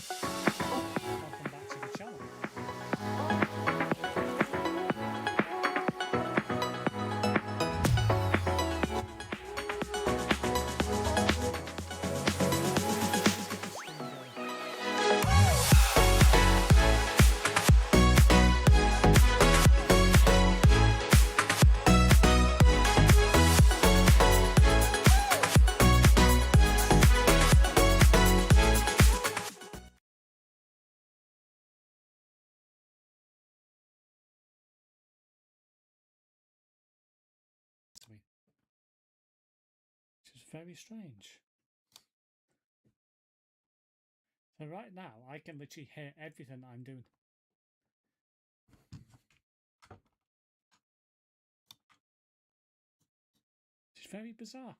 Welcome back to the channel. Which is very strange. So right now, I can literally hear everything I'm doing. It's very bizarre.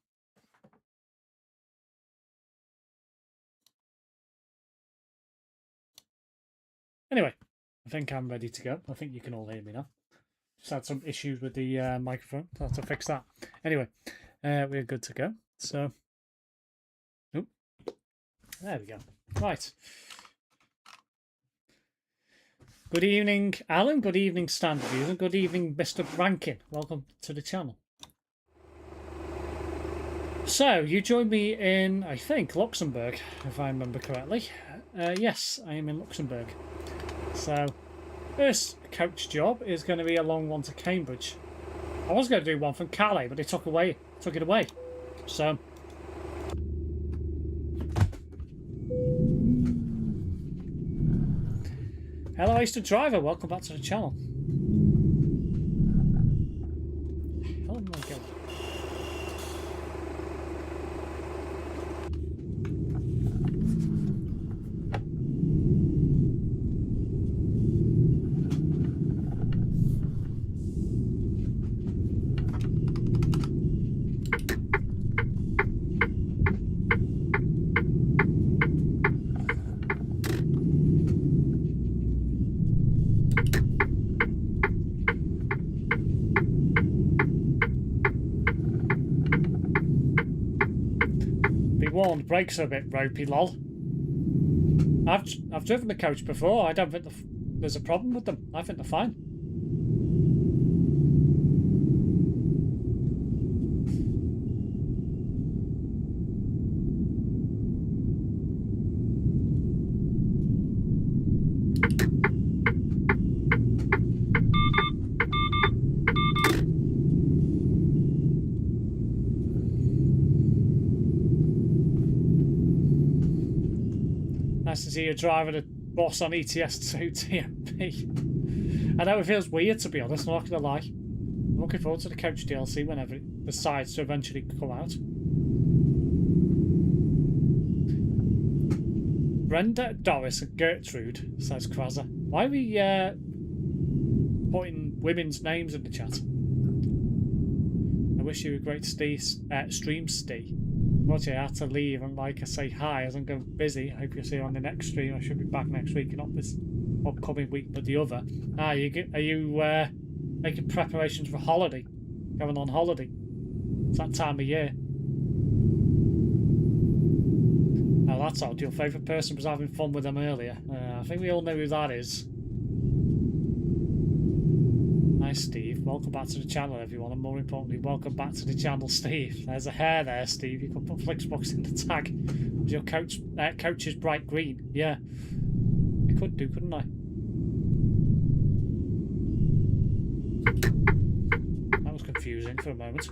Anyway, I think I'm ready to go. I think you can all hear me now. Just had some issues with the microphone, so I have to fix that. Anyway, we're good to go. So, oop, there we go. Right. Good evening, Alan. Good evening, Standard User. Good evening, Mr. Rankin. Welcome to the channel. So, you joined me in, I think, Luxembourg, if I remember correctly. Yes, I am in Luxembourg. So, first coach job is going to be a long one to Cambridge. I was going to do one from Calais, but they took it away. So, hello, Eastern Driver. Welcome back to the channel. Oh my God. Warned, brakes are a bit ropey, lol. I've driven the coach before. I don't think there's a problem with them. I think they're fine. Nice to see you driving a boss on ETS2 TMP. I know it feels weird, to be honest, I'm not going to lie. I'm looking forward to the coach DLC whenever it decides to eventually come out. Brenda, Doris and Gertrude, says Kraza. Why are we putting women's names in the chat? I wish you a great stream, Steve. Roger, I had to leave and I say hi as I'm going busy. I hope you'll see you on the next stream. I should be back next week, not this upcoming week, but the other. Are you making preparations for holiday? Going on holiday? It's that time of year. Oh, that's odd. Your favourite person was having fun with them earlier. I think we all know who that is. Nice, Steve. Welcome back to the channel, everyone, and more importantly, welcome back to the channel, Steve. There's a hair there, Steve. You can put Flixbox in the tag. Was your coach is bright green? Yeah, I could do, couldn't I? That was confusing for a moment.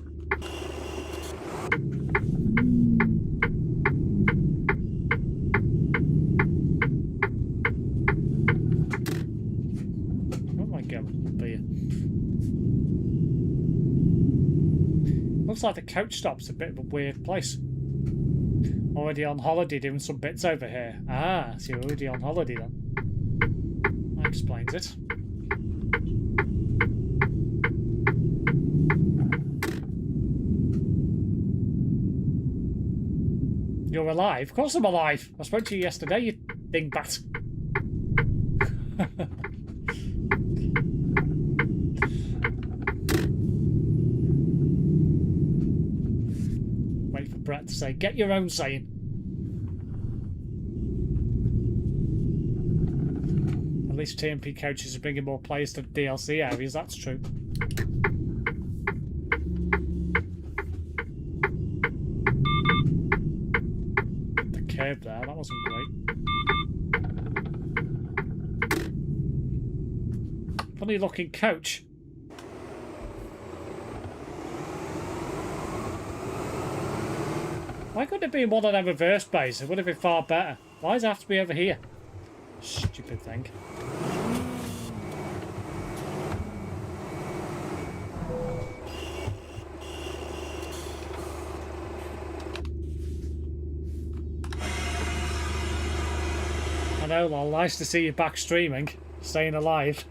Oh my God, beer. Looks like the coach stop's a bit of a weird place. Already on holiday doing some bits over here. Ah, so you're already on holiday then. That explains it. You're alive? Of course I'm alive. I spoke to you yesterday, you dingbat. Wait for Brett to say, get your own saying. least TMP coaches are bringing more players to DLC areas, that's true. The curb there, that wasn't great. Funny looking coach. Why couldn't it be in one of them reverse bays? It would have been far better. Why does it have to be over here? Stupid thing. I know, lol. Nice to see you back streaming. Staying alive.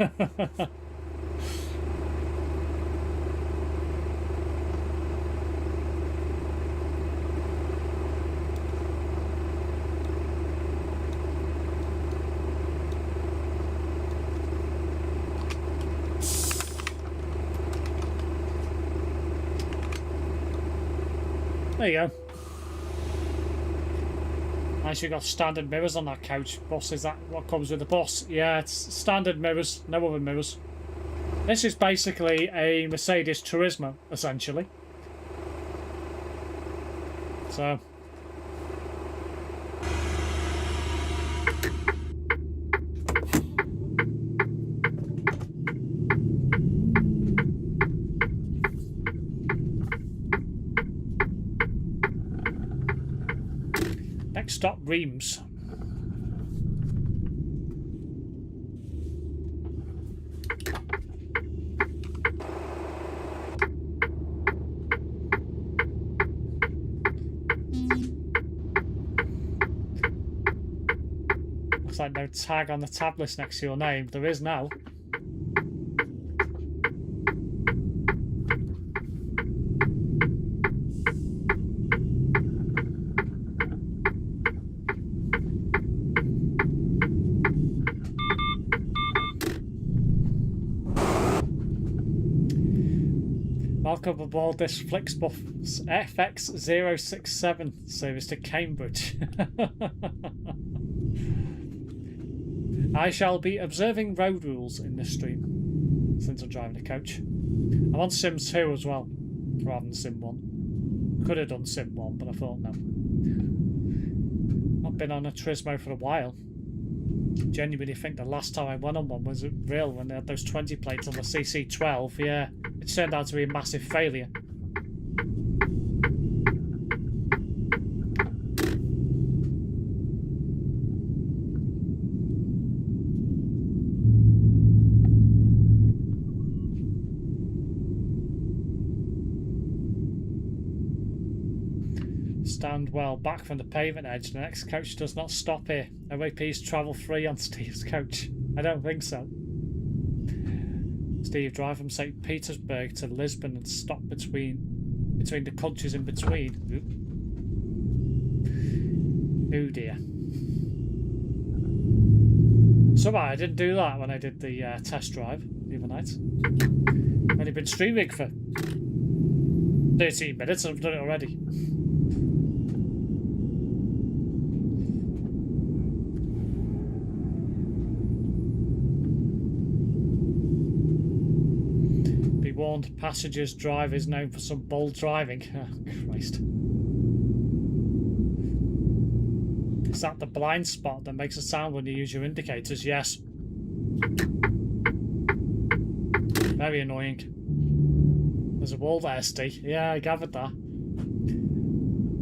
There you go. Nice, you got standard mirrors on that couch. Boss, is that what comes with the boss? Yeah, it's standard mirrors, no other mirrors. This is basically a Mercedes Turismo, essentially. So... Next stop, Reims. Looks like no tag on the tab list next to your name. There is now. Welcome aboard this Flixbus FX067 service to Cambridge. I shall be observing road rules in this stream, since I'm driving a coach. I'm on Sims 2 as well, rather than Sim 1. Could have done Sim 1, but I thought no. Not been on a Turismo for a while. Genuinely think the last time I went on one was real when they had those 20 plates on the CC12. Yeah, it turned out to be a massive failure. Stand well back from the pavement edge. The next coach does not stop here. OAPs travel free on Steve's coach. I don't think so. Steve, drive from St. Petersburg to Lisbon and stop between the countries in between. Oh dear. Somehow I didn't do that when I did the test drive the other night. I've only been streaming for 13 minutes and I've done it already. Warned, passengers drive is known for some bold driving. Oh, Christ. Is that the blind spot that makes a sound when you use your indicators? Yes. Very annoying. There's a wall there, Steve. Yeah, I gathered that.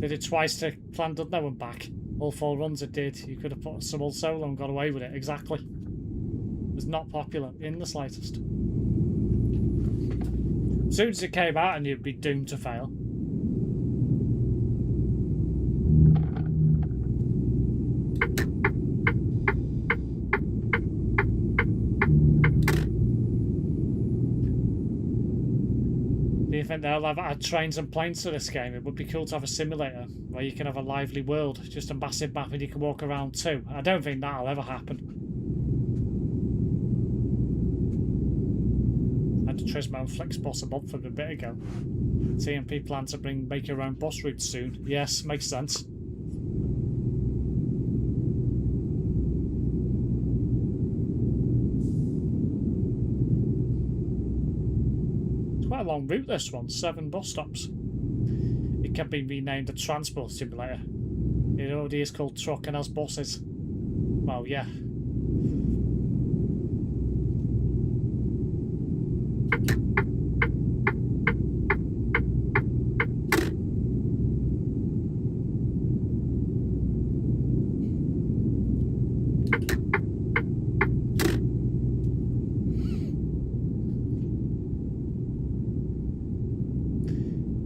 Did it twice to Clan Dudno and back. All 4 runs it did. You could have put some old solo and got away with it. Exactly. It was not popular in the slightest. As soon as it came out, and you'd be doomed to fail. Do you think they'll ever add trains and planes to this game? It would be cool to have a simulator where you can have a lively world, just a massive map and you can walk around too. I don't think that'll ever happen. Turismo and Flixbus a month from a bit ago. TMP plan to make your own bus route soon. Yes, makes sense. a long route, this one. 7 bus stops. It can be renamed a transport simulator. It already is called Truck and has buses. Well, yeah.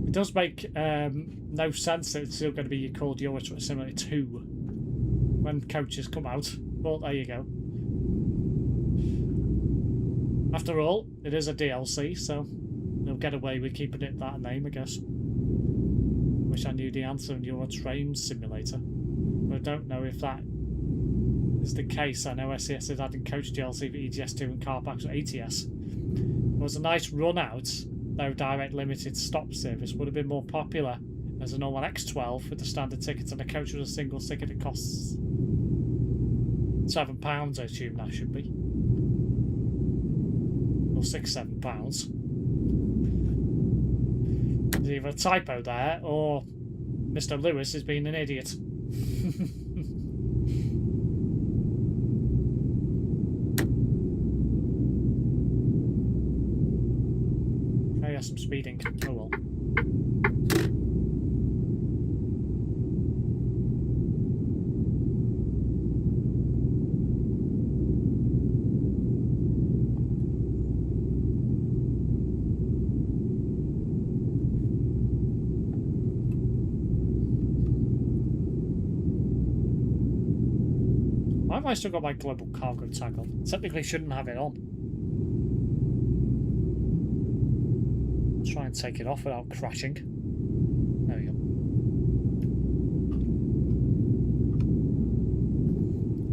It does make no sense that it's still going to be called Euro Truck Simulator 2 when coaches come out, but there you go. After all, it is a DLC, so they'll get away with keeping it that name, I guess. Wish I knew the answer in Euro Train Simulator, but I don't know if that is the case. I know SES is adding coach DLC for ETS2 and car packs for ATS. It was a nice run out. Though direct limited stop service would have been more popular as a normal X12 with the standard tickets and a coach with a single ticket that costs £7, I assume that should be. Or £6-7. There's either a typo there or Mr. Lewis is being an idiot. Some speeding. Oh well. Why have I still got my global cargo tag on? Technically shouldn't have it on. Try and take it off without crashing. There we go.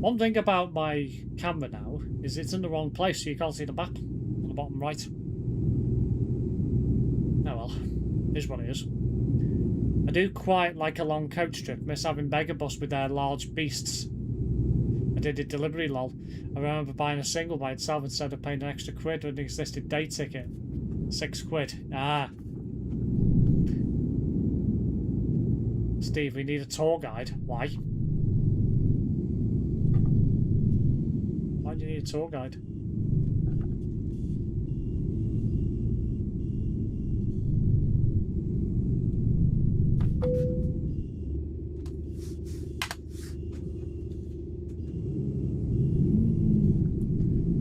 One thing about my camera now is it's in the wrong place, so you can't see the map on the bottom right. Oh well, here's what it is. I do quite like a long coach trip, miss having Megabus with their large beasts. I did a delivery lol. I remember buying a single by itself instead of paying an extra quid with an existing day ticket. £6. Ah. Steve, we need a tour guide. Why? Why do you need a tour guide?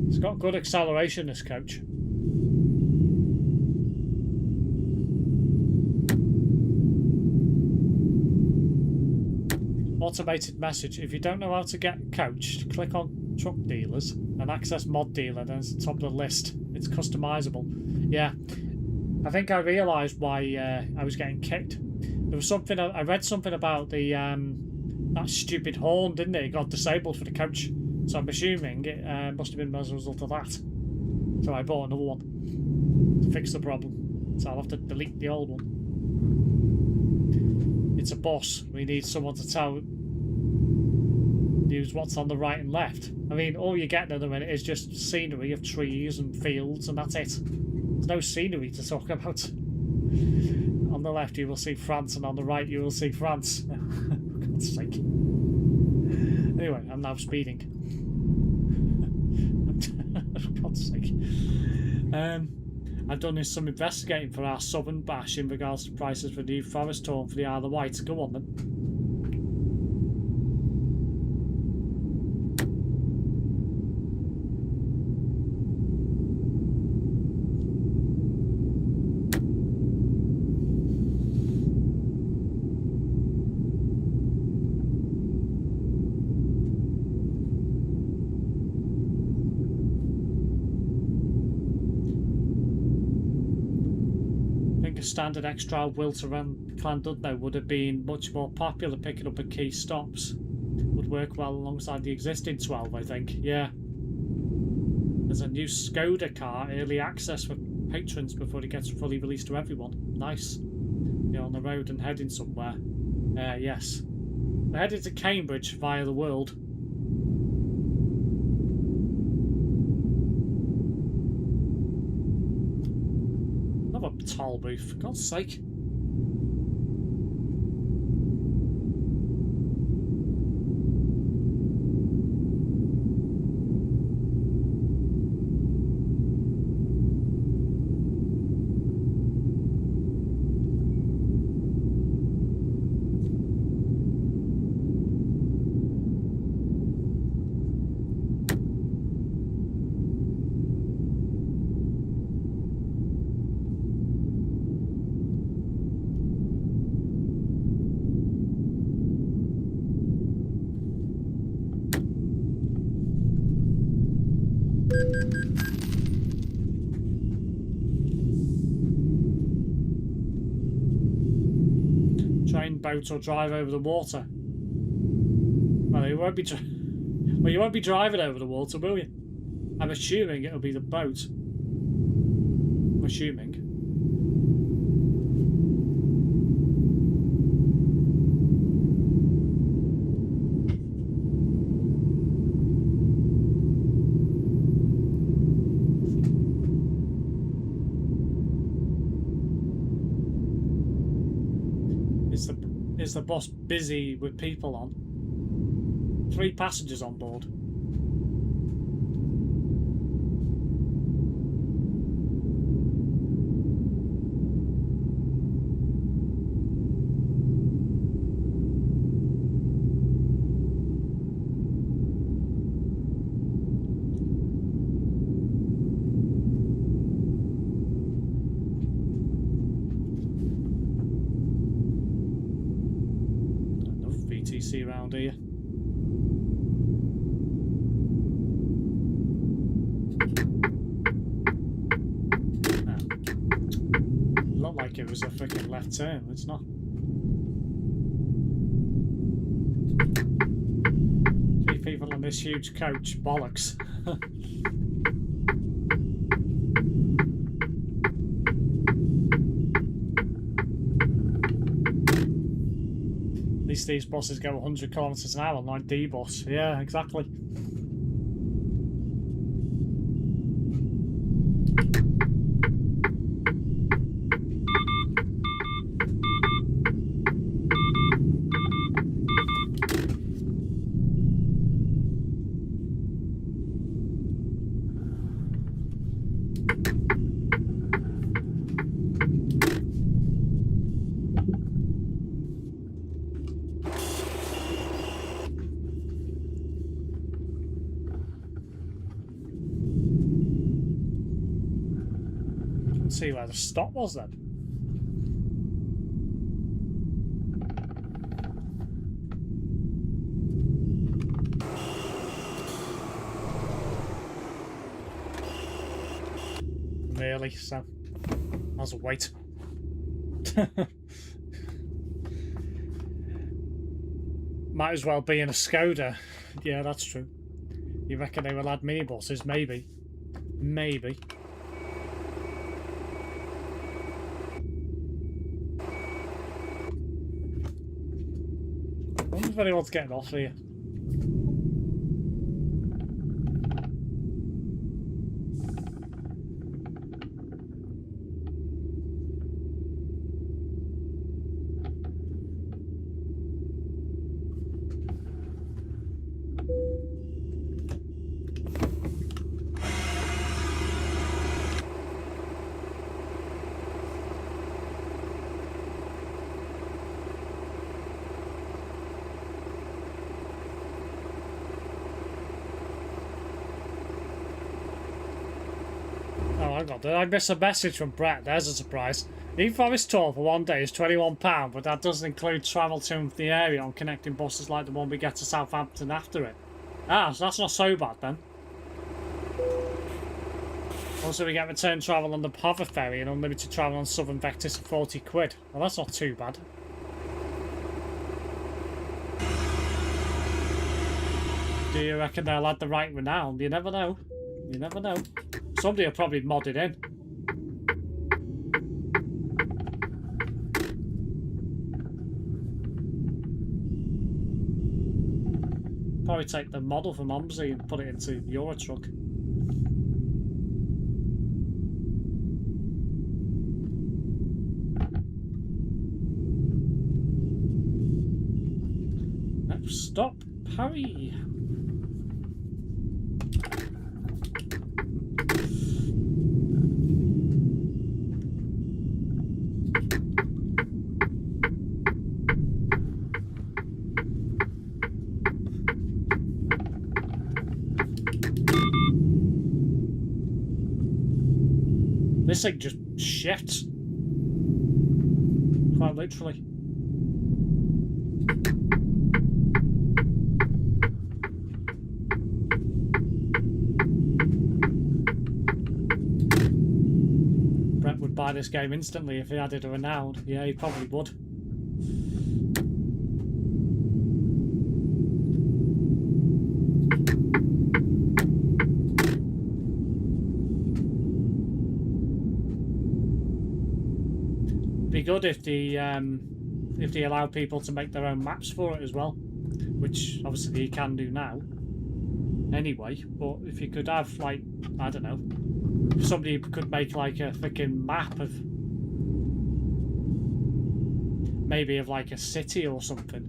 It's got good acceleration, this coach. Automated message. If you don't know how to get coached, click on truck dealers and access mod dealer, then it's the top of the list. It's customizable. Yeah, I think I realised why I was getting kicked. There was something, I read something about the that stupid horn, didn't it? It got disabled for the coach. So I'm assuming it must have been as a result of that. So I bought another one to fix the problem. So I'll have to delete the old one. It's a bus. We need someone to tell use what's on the right and left. I mean, all you get at the minute is just scenery of trees and fields, and that's it. There's no scenery to talk about. On the left you will see France, and on the right you will see France. For God's sake. Anyway, I'm now speeding. For God's sake. I've done some investigating for our Southern Bash in regards to prices for New Forest Tour for the Isle of Wight. Go on then. Standard extra Wilt around Llandudno would have been much more popular, picking up at key stops. Would work well alongside the existing 12, I think. Yeah. There's a new Skoda car, early access for patrons before it gets fully released to everyone. Nice. You're on the road and heading somewhere. Yes. We're headed to Cambridge via the world. toll booth, for God's sake. Train, boat, or drive over the water. Well, you won't be. Well, you won't be driving over the water, will you? I'm assuming it'll be the boat. I'm assuming. Is the bus busy with people on? 3 passengers on board. VTC around here. Looked like it was a freaking left turn, it's not. 3 people on this huge coach, bollocks. At least these buses go 100 kilometers an hour, like D bus. Yeah, exactly. See where the stop was then. Really, so I'll wait. Might as well be in a Skoda. Yeah, that's true. You reckon they will add minibuses? Maybe. Maybe. I wonder if anyone's getting off here. Did I miss a message from Brett? There's a surprise. New Forest tour for 1 day is £21, but that doesn't include travel to the area on connecting buses like the one we get to Southampton after it. Ah, so that's not so bad then. Also, we get return travel on the Pother ferry and unlimited travel on Southern Vectis for 40 quid. Well, that's not too bad. Do you reckon they'll add the right renown? You never know. You never know. Somebody will probably mod it in. Probably take the model from Omsi and put it into your truck. stop, hurry. This thing just shit. Quite literally. Brett would buy this game instantly if he had it renowned. Yeah, he probably would. Be good if they allow people to make their own maps for it as well, which obviously you can do now anyway. But if you could have, like, I don't know, if somebody could make like a freaking map of maybe of like a city or something,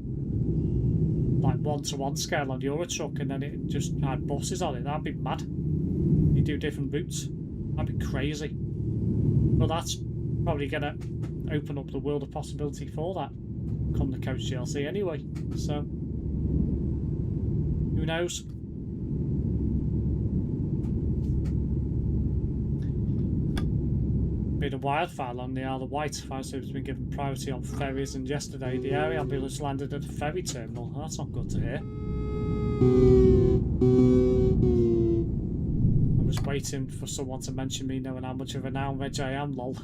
like 1-to-1 scale on Euro Truck, and then it just had buses on it, that'd be mad. You do different routes, that'd be crazy. Well, that's probably gonna open up the world of possibility for that come the Coach DLC anyway, so who knows. Bit of wildfire on the Isle of Wight. Fire service has been given priority on ferries, and yesterday the air ambulance landed at the ferry terminal. That's not good to hear. I was waiting for someone to mention me knowing how much of a noun veg I am, lol.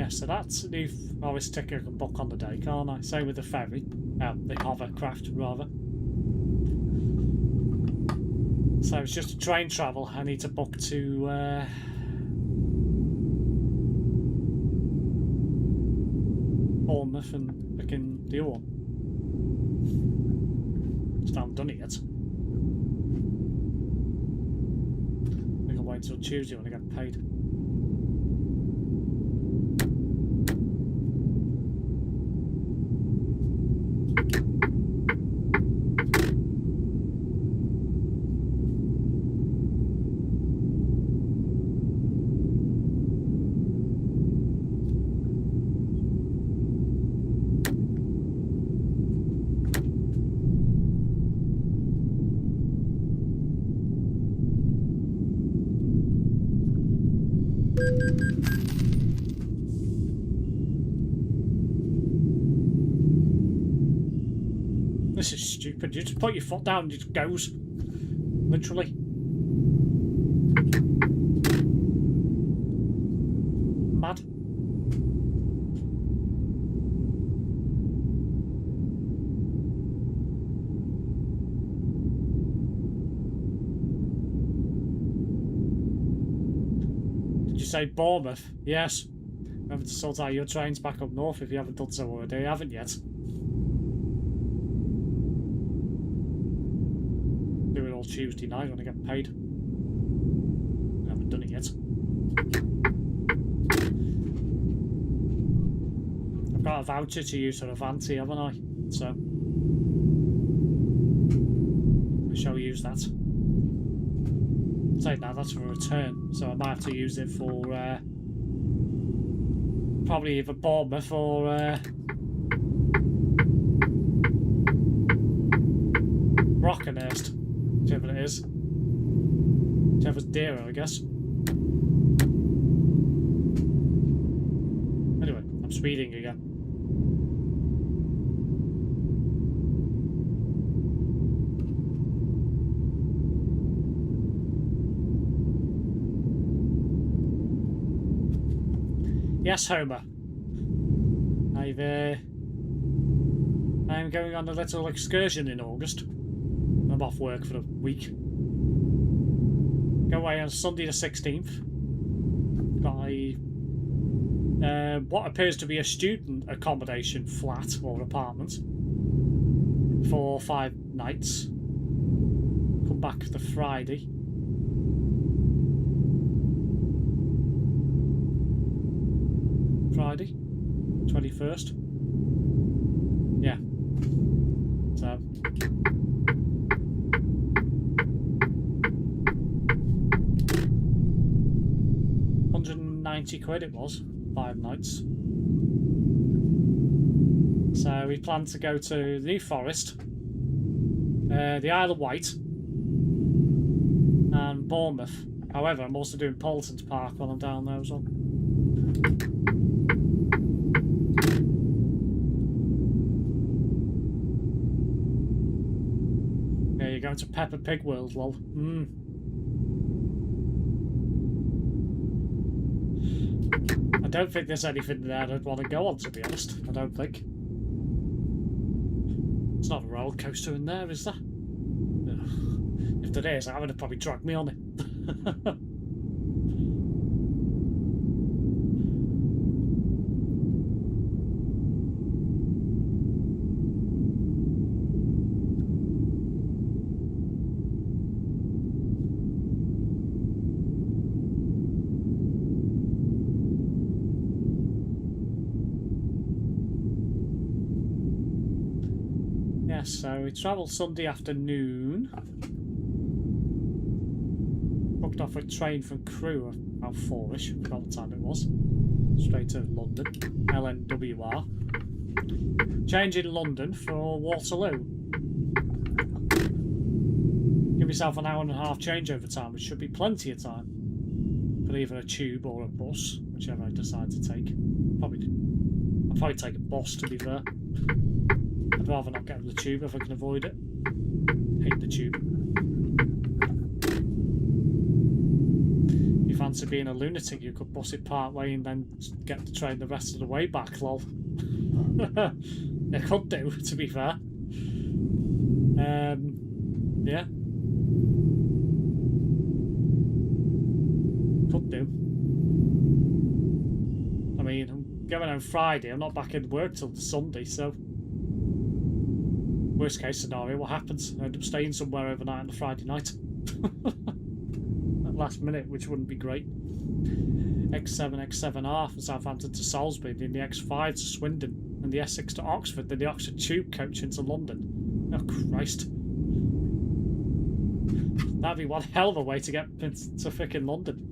So that's the Norris ticker I can book on the day, can't I? Same with the ferry, the hovercraft rather. So it's just a train travel. I need to book to Bournemouth and picking the other one. Just haven't done it yet. I think I'll wait until Tuesday when I get paid. This is stupid. You just put your foot down and it just goes. Literally. Mad. Did you say Bournemouth? Yes. Remember to sort out your trains back up north if you haven't done so already. You haven't yet. Do it all Tuesday night when I get paid. I haven't done it yet. I've got a voucher to use for Avanti, haven't I? So I shall use that. Say now that's for a return, so I might have to use it for Probably either Bournemouth or Brockenhurst, whichever it is. Whichever's dearer, I guess. Anyway, I'm speeding again. Yes, Homer. I'm going on a little excursion in August. I'm off work for a week. Go away on Sunday the 16th. Got a what appears to be a student accommodation flat or apartment for 5 nights. Come back the Friday. Friday, 21st. Yeah. So. £190 it was, 5 nights. So we plan to go to the New Forest, the Isle of Wight, and Bournemouth. However, I'm also doing Paulson's Park while I'm down there as well. Yeah, you're going to Peppa Pig World, lol. I don't think there's anything there I'd want to go on, to be honest. I don't think. It's not a roller coaster in there, is there? Ugh. If there is, I would have probably dragged me on it. So we travelled Sunday afternoon. Booked off a train from Crewe about 4ish, forgot what time it was. Straight to London, LNWR. Change in London for Waterloo. Give yourself an hour and a half changeover time, which should be plenty of time for either a tube or a bus, whichever I decide to take. I'll probably take a bus, to be fair. I'd rather not get on the tube if I can avoid it. Hate the tube. You fancy being a lunatic, you could bus it part way and then get the train the rest of the way back, lol. They could do, to be fair. Yeah. Could do. I mean, I'm going on Friday, I'm not back in work till Sunday, so... Worst case scenario, what happens? I end up staying somewhere overnight on the Friday night. At last minute, which wouldn't be great. X7, X7R from Southampton to Salisbury, then the X5 to Swindon, and the S6 to Oxford, then the Oxford Tube coach into London. Oh, Christ. That'd be one hell of a way to get to frickin' London.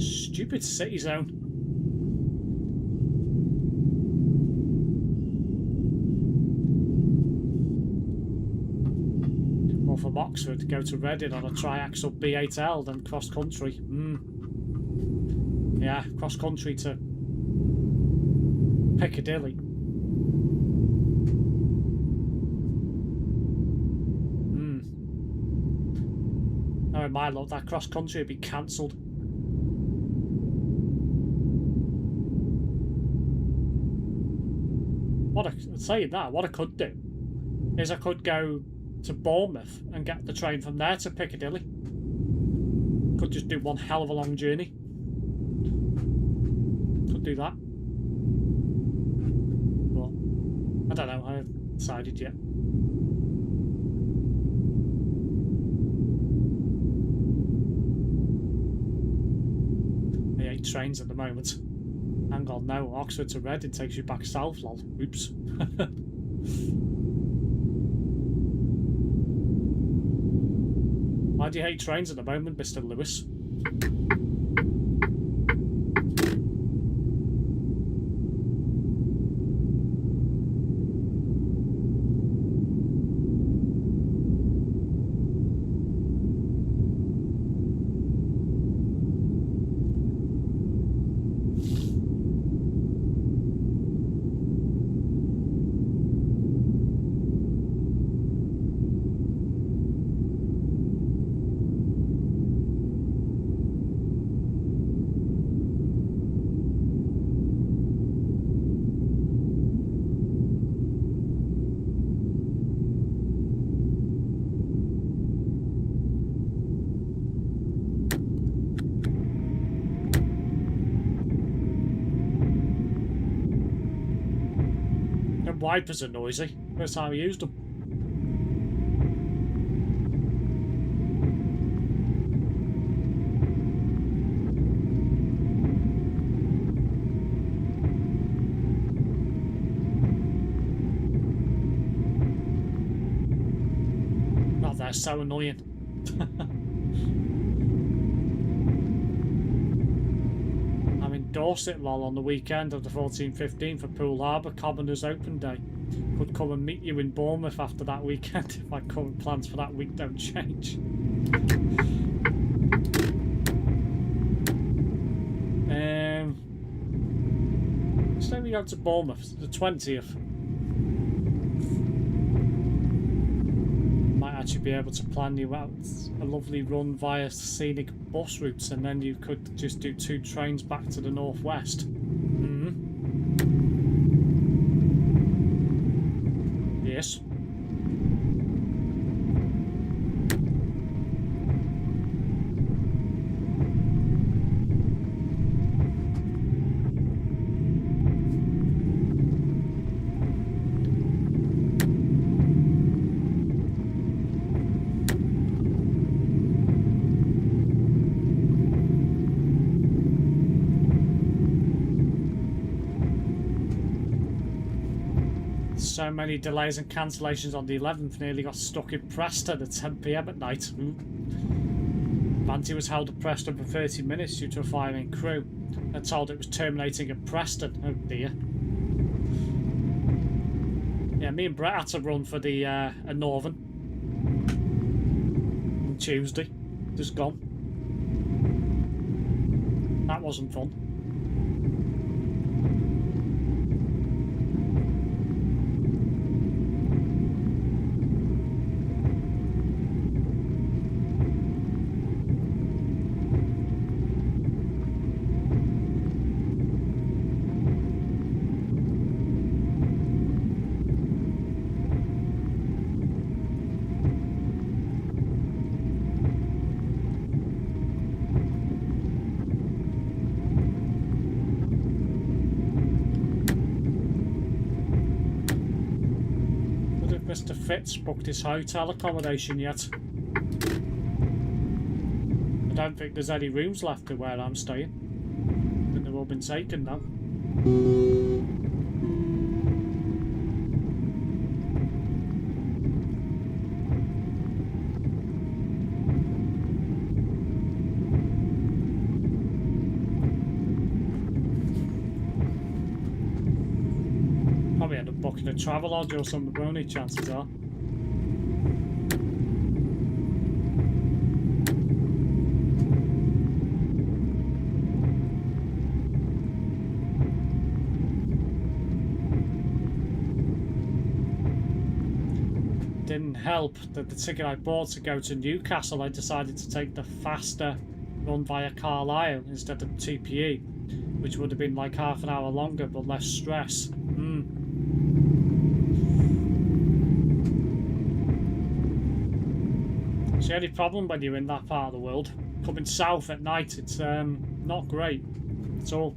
Stupid city zone. Or from Oxford, go to Reading on a triaxle B8L, then cross country. Yeah, cross country to Piccadilly. Now in my luck, that cross country would be cancelled. Saying that, what I could do is I could go to Bournemouth and get the train from there to Piccadilly. Could just do one hell of a long journey. Could do that. But I don't know, I haven't decided yet. I hate trains at the moment. Hang on, no. Oxford to Reading takes you back south, lol. Oops. Why do you hate trains at the moment, Mr. Lewis? Wipers are noisy. First time I used them. Oh, they're so annoying. I'm in Dorset, lol, on the weekend of the 14-15 for Poole Harbour Commoners Open Day. Could come and meet you in Bournemouth after that weekend if my current plans for that week don't change. So we go to Bournemouth, the 20th. Might actually be able to plan you out a lovely run via scenic bus routes, and then you could just do 2 trains back to the northwest. Yes. So many delays and cancellations on the 11th, nearly got stuck in Preston at 10 PM at night. Banty was held at Preston for 30 minutes due to a fire in crew and told it was terminating at Preston. Oh dear. Yeah, me and Brett had to run for the Northern on Tuesday. Just gone. That wasn't fun. Mr. Fitz booked his hotel accommodation yet. I don't think there's any rooms left at where I'm staying. I think they've all been taken now. Probably end up booking a Travelodge or something, won't it? Chances are. Didn't help that the ticket I bought to go to Newcastle, I decided to take the faster run via Carlisle instead of TPE, which would have been like half an hour longer but less stress. It's the only problem when you're in that part of the world. Coming south at night, it's not great at all.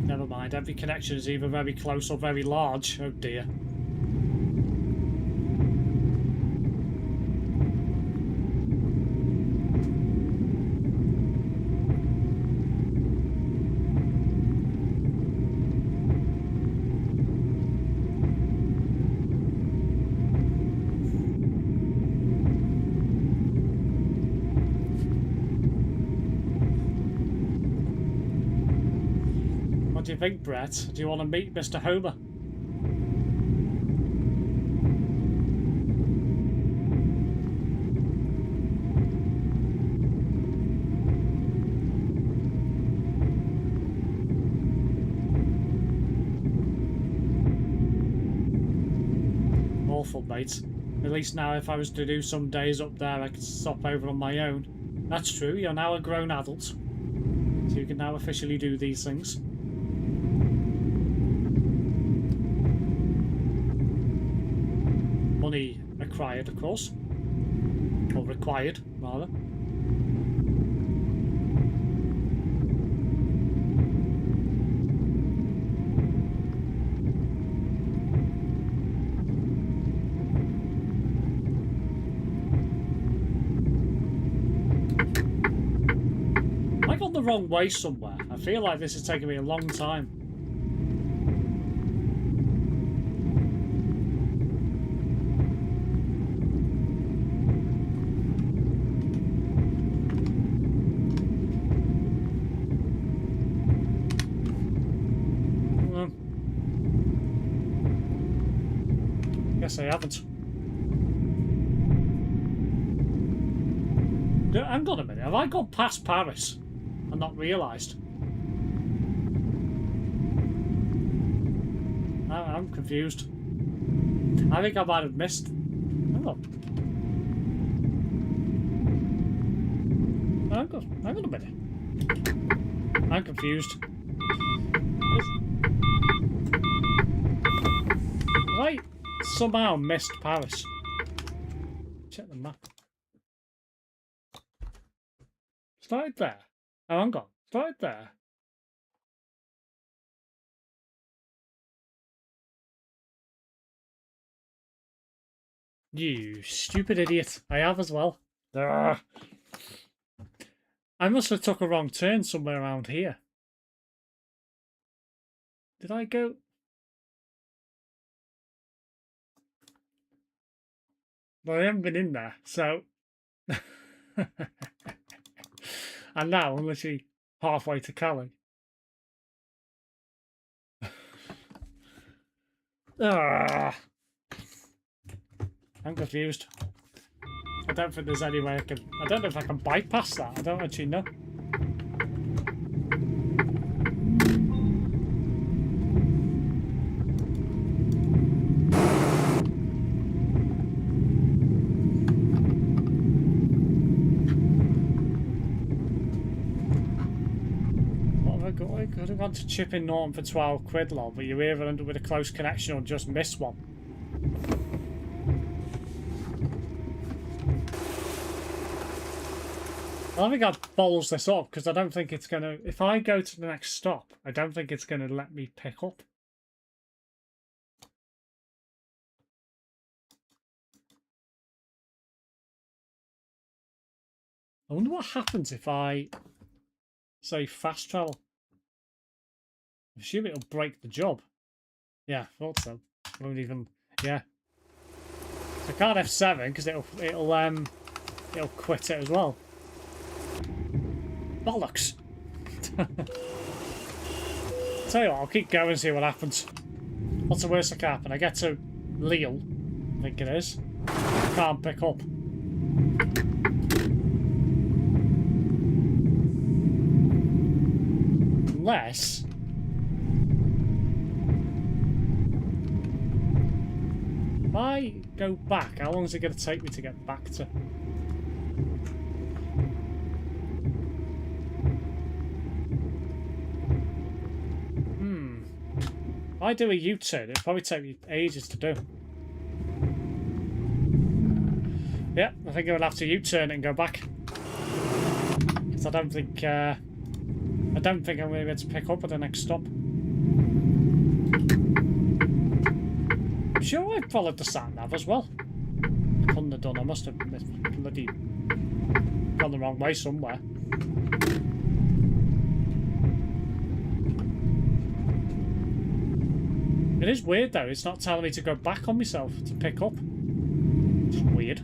Never mind, every connection is either very close or very large. Oh dear. do you think, Brett? Do you want to meet Mr. Homer? Awful, mate. At least now if I was to do some days up there, I could stop over on my own. That's true, you're now a grown adult. So you can now officially do these things. Money acquired, of course. Or required, rather. I got the wrong way somewhere. I feel like this is taking me a long time. Guess I haven't. Hang on a minute, have I gone past Paris and not realised? I'm confused. I think I might have missed. Hang on. Hang on a minute. I'm confused. Have I somehow missed Paris? Check the map. Started there. Oh, hang on. Started there. You stupid idiot. I have as well. Ugh. I must have took a wrong turn somewhere around here. Did I go? Well, I haven't been in there, so... And now I'm literally halfway to Cali. I'm confused. I don't think there's any way I can... I don't know if I can bypass that. I don't actually know. I could have gone to Chipping Norton for 12 quid, lol, but you either end up with a close connection or just miss one. I think I'd balls this up because I don't think it's going to... If I go to the next stop, I don't think it's going to let me pick up. I wonder what happens if I, say, fast travel. I assume it'll break the job. Yeah, I thought so. I won't even... Yeah. So I can't F7 because it'll quit it as well. Bollocks. Tell you what, I'll keep going and see what happens. What's the worst that can happen? I get to Lille, I think it is. I can't pick up. Unless... If I go back, how long is it going to take me to get back to... If I do a U-turn, it'll probably take me ages to do. Yeah, I think I'll have to U-turn it and go back. Because I don't think I'm going to be able to pick up at the next stop. I'm sure I followed the sat-nav as well. I couldn't have done. I must have bloody gone the wrong way somewhere. It is weird though, it's not telling me to go back on myself to pick up. It's weird.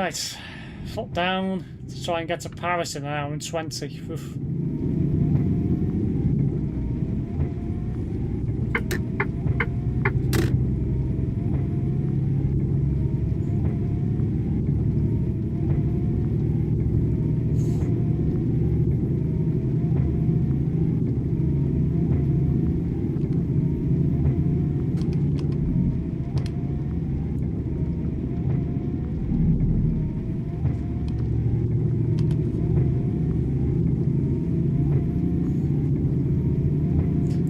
Right, foot down to try and get to Paris in an hour and 20. Oof.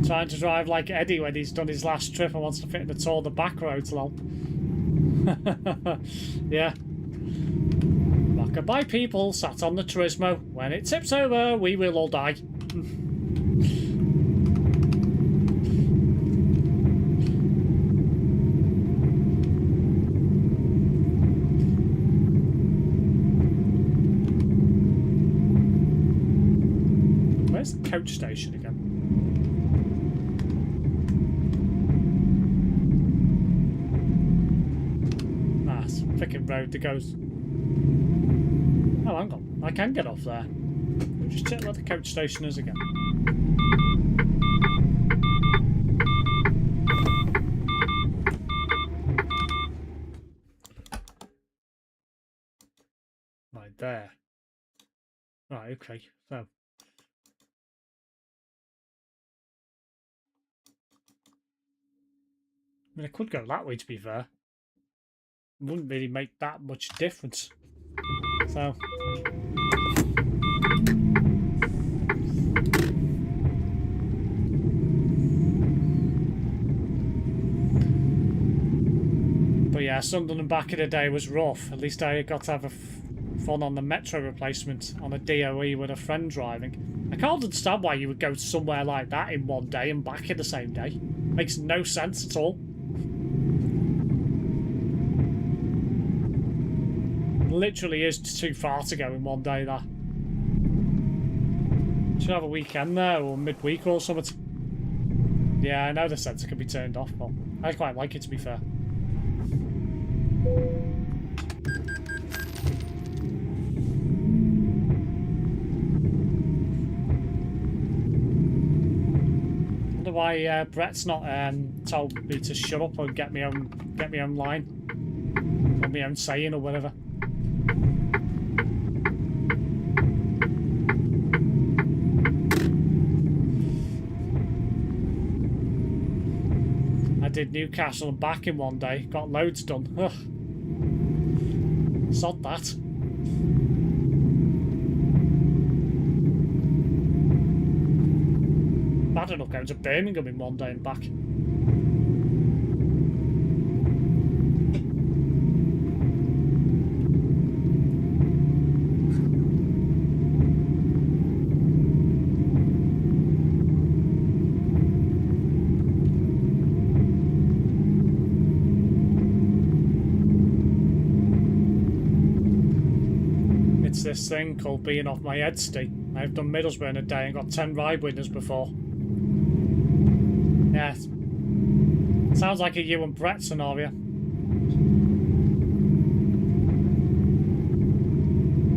Trying to drive like Eddie when he's done his last trip and wants to fit in the tour of the back roads, lol. Yeah. Rockabye people sat on the Turismo. When it tips over, we will all die. Where's the coach station again? Freaking road that goes. Oh, hang on. I can get off there. We'll just check where the coach station is again. Right there. Right, okay. So. I mean, I could go that way, to be fair. Wouldn't really make that much difference. So but yeah, Sunderland back in the day was rough. At least I got to have fun on the metro replacement on a DOE with a friend driving. I can't understand why you would go somewhere like that in one day and back in the same day. Makes no sense at all. Literally is too far to go in one day, that. Should have a weekend there or midweek or something. Yeah, I know the sensor can be turned off, but I quite like it, to be fair. Wonder why Brett's not told me to shut up or get me own line or my own saying or whatever. I did Newcastle and back in one day. Got loads done. Ugh. Sod that. Bad enough going to Birmingham in one day and back. This thing called being off my head, Steve. I've done Middlesbrough in a day and got 10 ride winners before. Yeah. Sounds like a you and Brett scenario.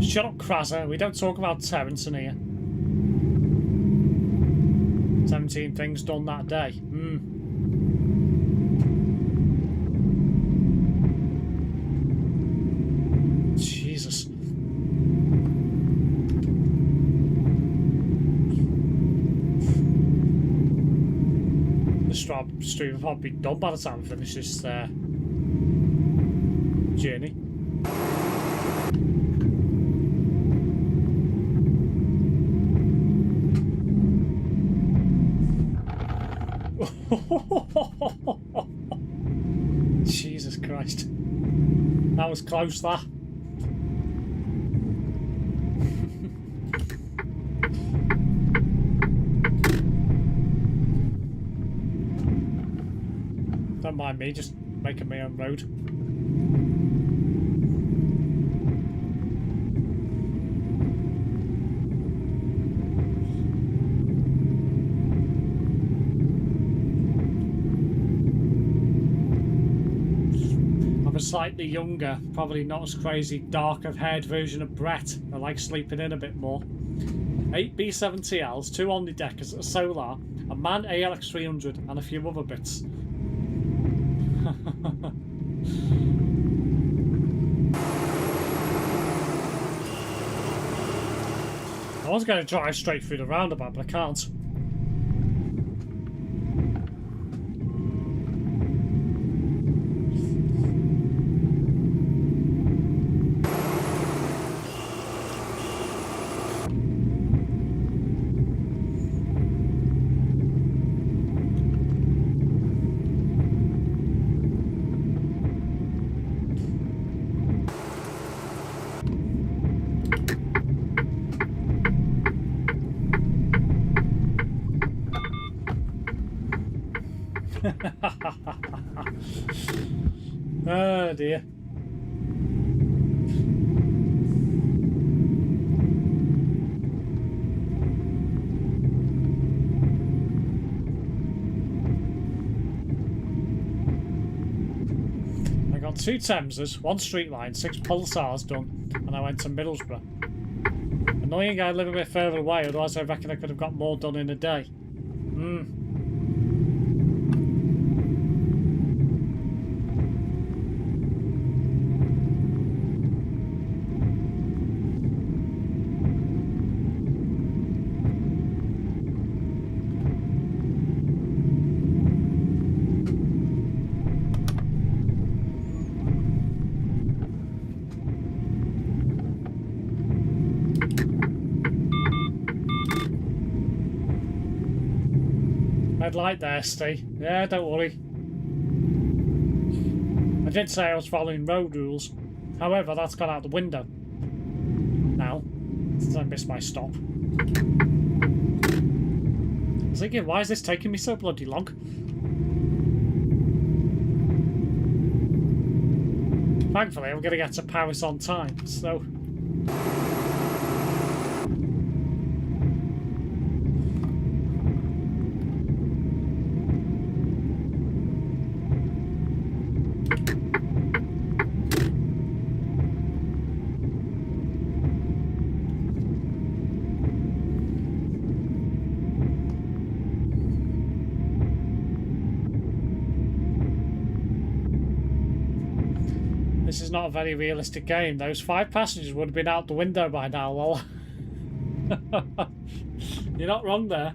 Shut up, Krasser. We don't talk about Terence in here. 17 things done that day. Jesus. Stream will probably be done by the time I finish this journey. Jesus Christ. That was close, that. Don't mind me, just making my own road. a slightly younger, probably not as crazy, darker-haired version of Brett. I like sleeping in a bit more. 8 B7TLs, 2 Omnideckers, a Solar, a MAN ALX300, and a few other bits. I was going to drive straight through the roundabout, but I can't. Oh dear. I got 2 Thamesers, 1 Street Line, 6 Pulsars done, and I went to Middlesbrough. Annoying I live a bit further away, otherwise I reckon I could have got more done in a day. Red light there, Steve. Yeah, don't worry. I did say I was following road rules. However, that's gone out the window now, since I missed my stop. I was thinking, why is this taking me so bloody long? Thankfully, I'm going to get to Paris on time, so... This is not a very realistic game. Those 5 passengers would have been out the window by now, lol. You're not wrong there.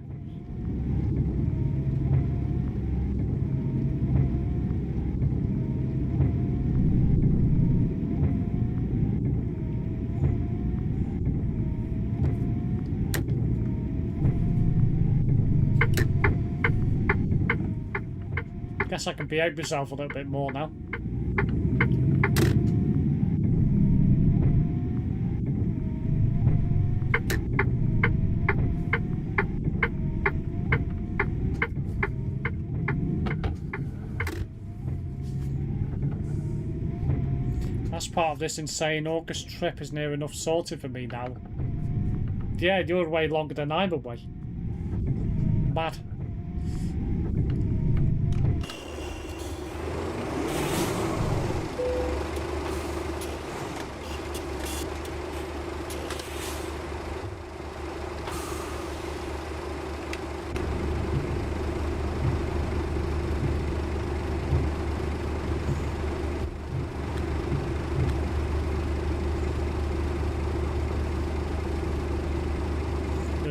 Guess I can behave myself a little bit more now. Part of this insane August trip is near enough sorted for me now. Yeah, you're way longer than I'm away. Bad.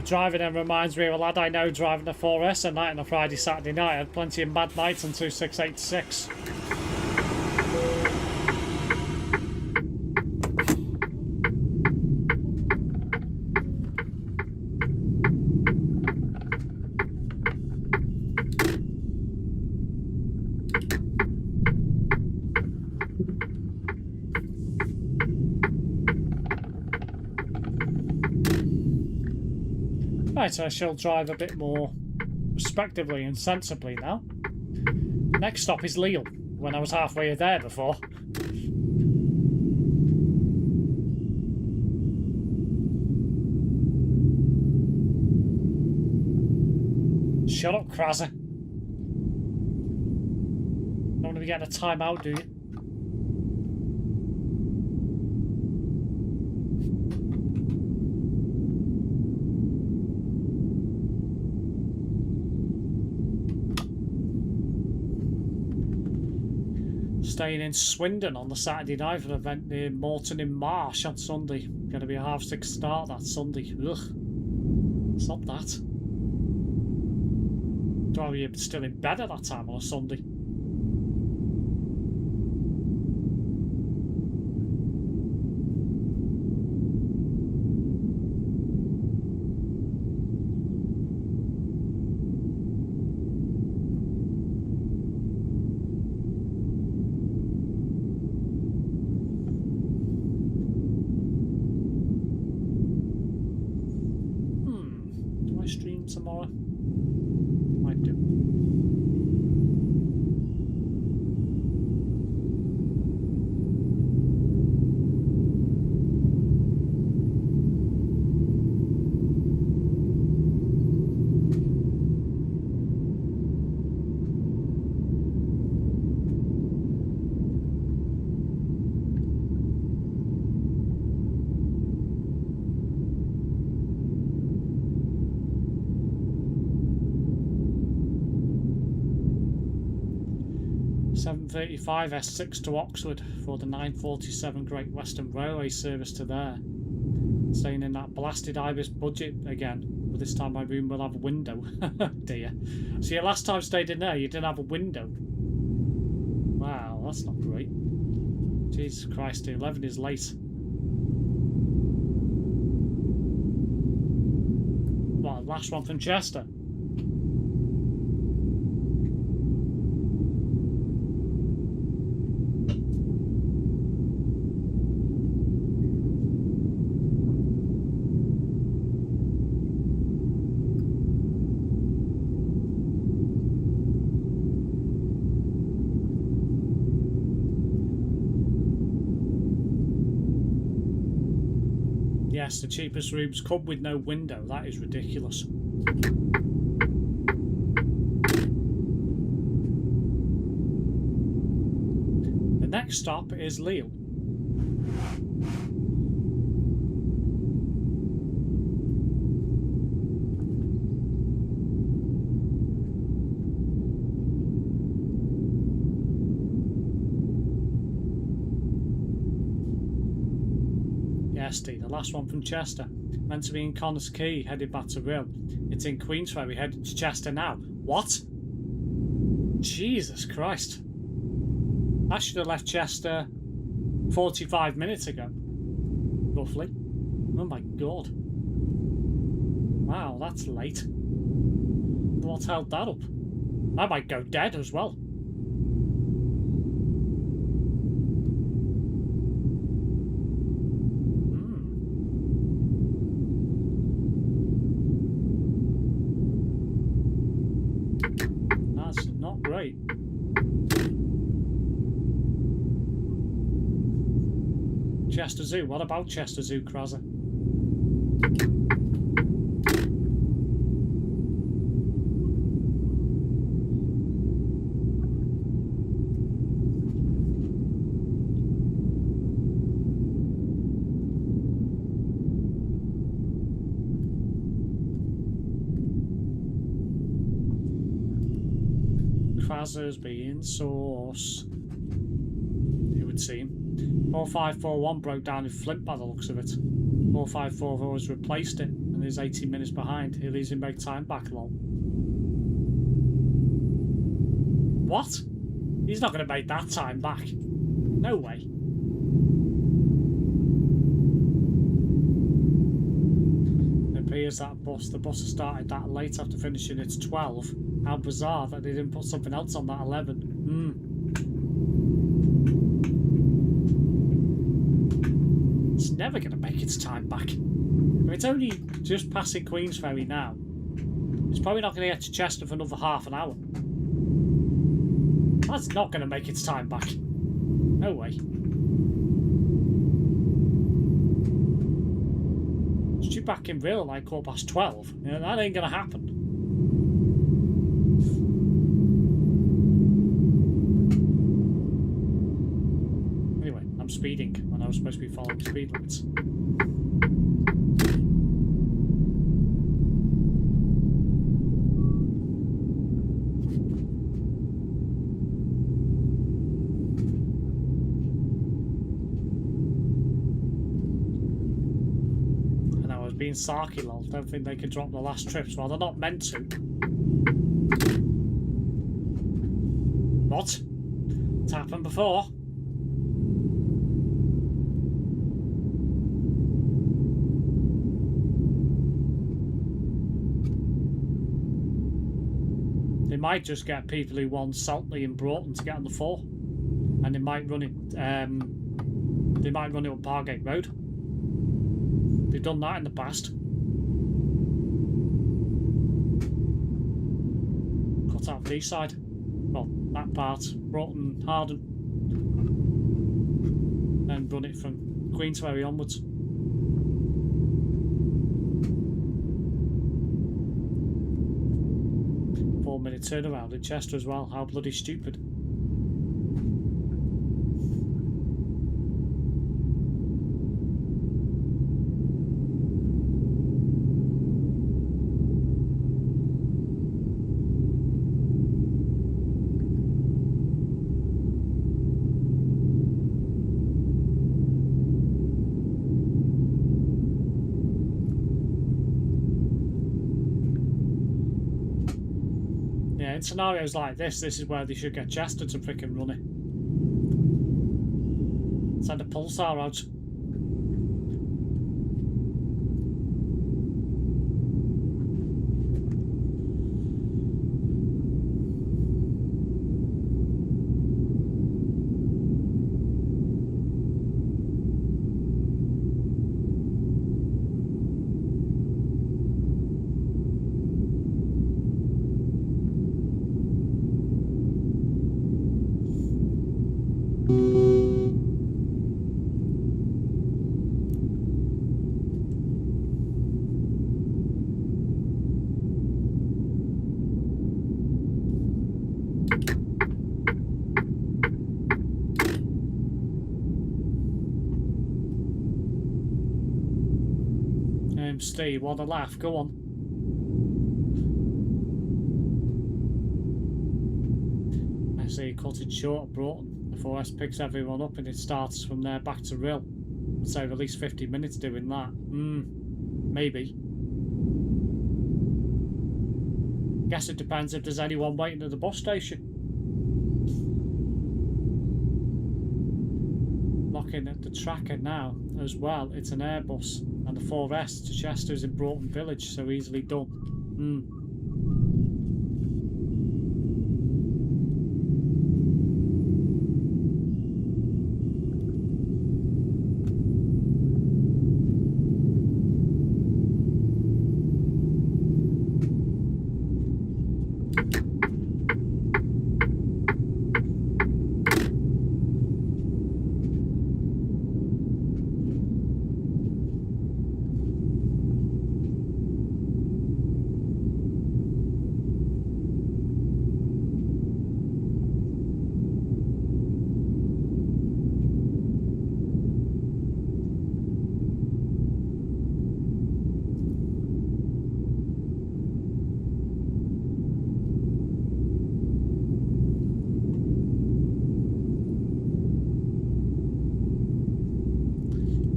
Driving them reminds me of a lad I know driving a 4S at night on a Friday, Saturday night. I had plenty of bad nights on 2686. Right, I shall drive a bit more respectively and sensibly now. Next stop is Lille, when I was halfway there before. Shut up, Krasser. Don't want to be getting a timeout, do you? Staying in Swindon on the Saturday night for an event near Morton in Marsh on Sunday. Going to be a 6:30 start that Sunday. Ugh. Stop that. Well, you're still in bed at that time on a Sunday. Do I stream tomorrow? Might do. £7.35 S6 to Oxford for the 9:47 Great Western Railway service to there. Staying in that blasted Ibis budget again, but this time my room will have a window. Dear. So your last time I stayed in there, you didn't have a window. Wow, that's not great. Jesus Christ, 11 is late. What, last one from Chester? Yes, the cheapest rooms come with no window. That is ridiculous. The next stop is Lille. The last one from Chester. Meant to be in Connors Quay, headed back to Rill. It's in Queensferry, headed to Chester now. What? Jesus Christ. I should have left Chester 45 minutes ago. Roughly. Oh my god. Wow, that's late. What held that up? I might go dead as well. Great. Chester Zoo. What about Chester Zoo, Kraser? Kraser's being sauce. It would seem. 4541 broke down in Flint by the looks of it. 4544 has replaced it and is 18 minutes behind. He leaves him make time back, lol. What? He's not going to make that time back. No way. It appears that the bus started that late after finishing its 12. How bizarre that they didn't put something else on that 11. It's never going to make its time back. If it's only just passing Queensferry now, it's probably not going to get to Chester for another half an hour. That's not going to make its time back. No way. It's due back in Rill like 12:15. You know, that ain't going to happen. Anyway, I'm speeding when I was supposed to be following speed limits. being sarky, lol. Don't think they can drop the last trips. Well, they're not meant to. What? It's happened before. They might just get people who want Saltley and Broughton to get on the 4, and they might run it. They might run it up Pargate Road. They've done that in the past. Cut out the east side. Well, that part, Broughton, Harden, and run it from Queensferry onwards. Minute turnaround in Chester as well. How bloody stupid. In scenarios like this is where they should get Chester to freaking run it. Send a pulsar out. Steve, what a laugh, go on. I see cut it short at Broughton. The 4S picks everyone up and it starts from there back to Rill. I'd say at least 50 minutes doing that. Maybe. Guess it depends if there's anyone waiting at the bus station. Looking at the tracker now as well, it's an Airbus. And the 4S to Chester is in Broughton Village, so easily done.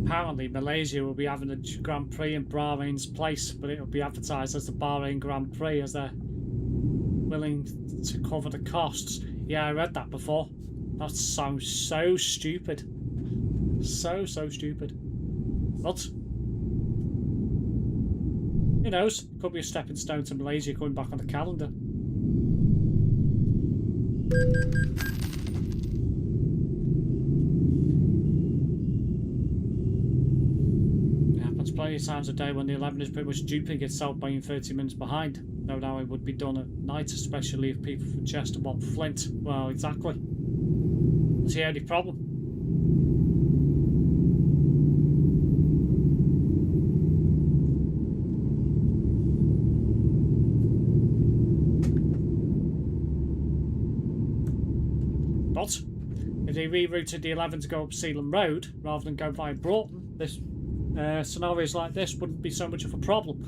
Apparently Malaysia will be having a Grand Prix in Bahrain's place, but it will be advertised as the Bahrain Grand Prix as they're willing to cover the costs. Yeah, I read that before. That sounds so stupid. So stupid. But who knows? It could be a stepping stone to Malaysia going back on the calendar. Plenty of times a day when the 11 is pretty much duping itself by being 30 minutes behind. No doubt it would be done at night, especially if people from Chester want Flint. Well, exactly. That's the only problem. But if they rerouted the 11 to go up Sealand Road rather than go via Broughton, this scenarios like this wouldn't be so much of a problem.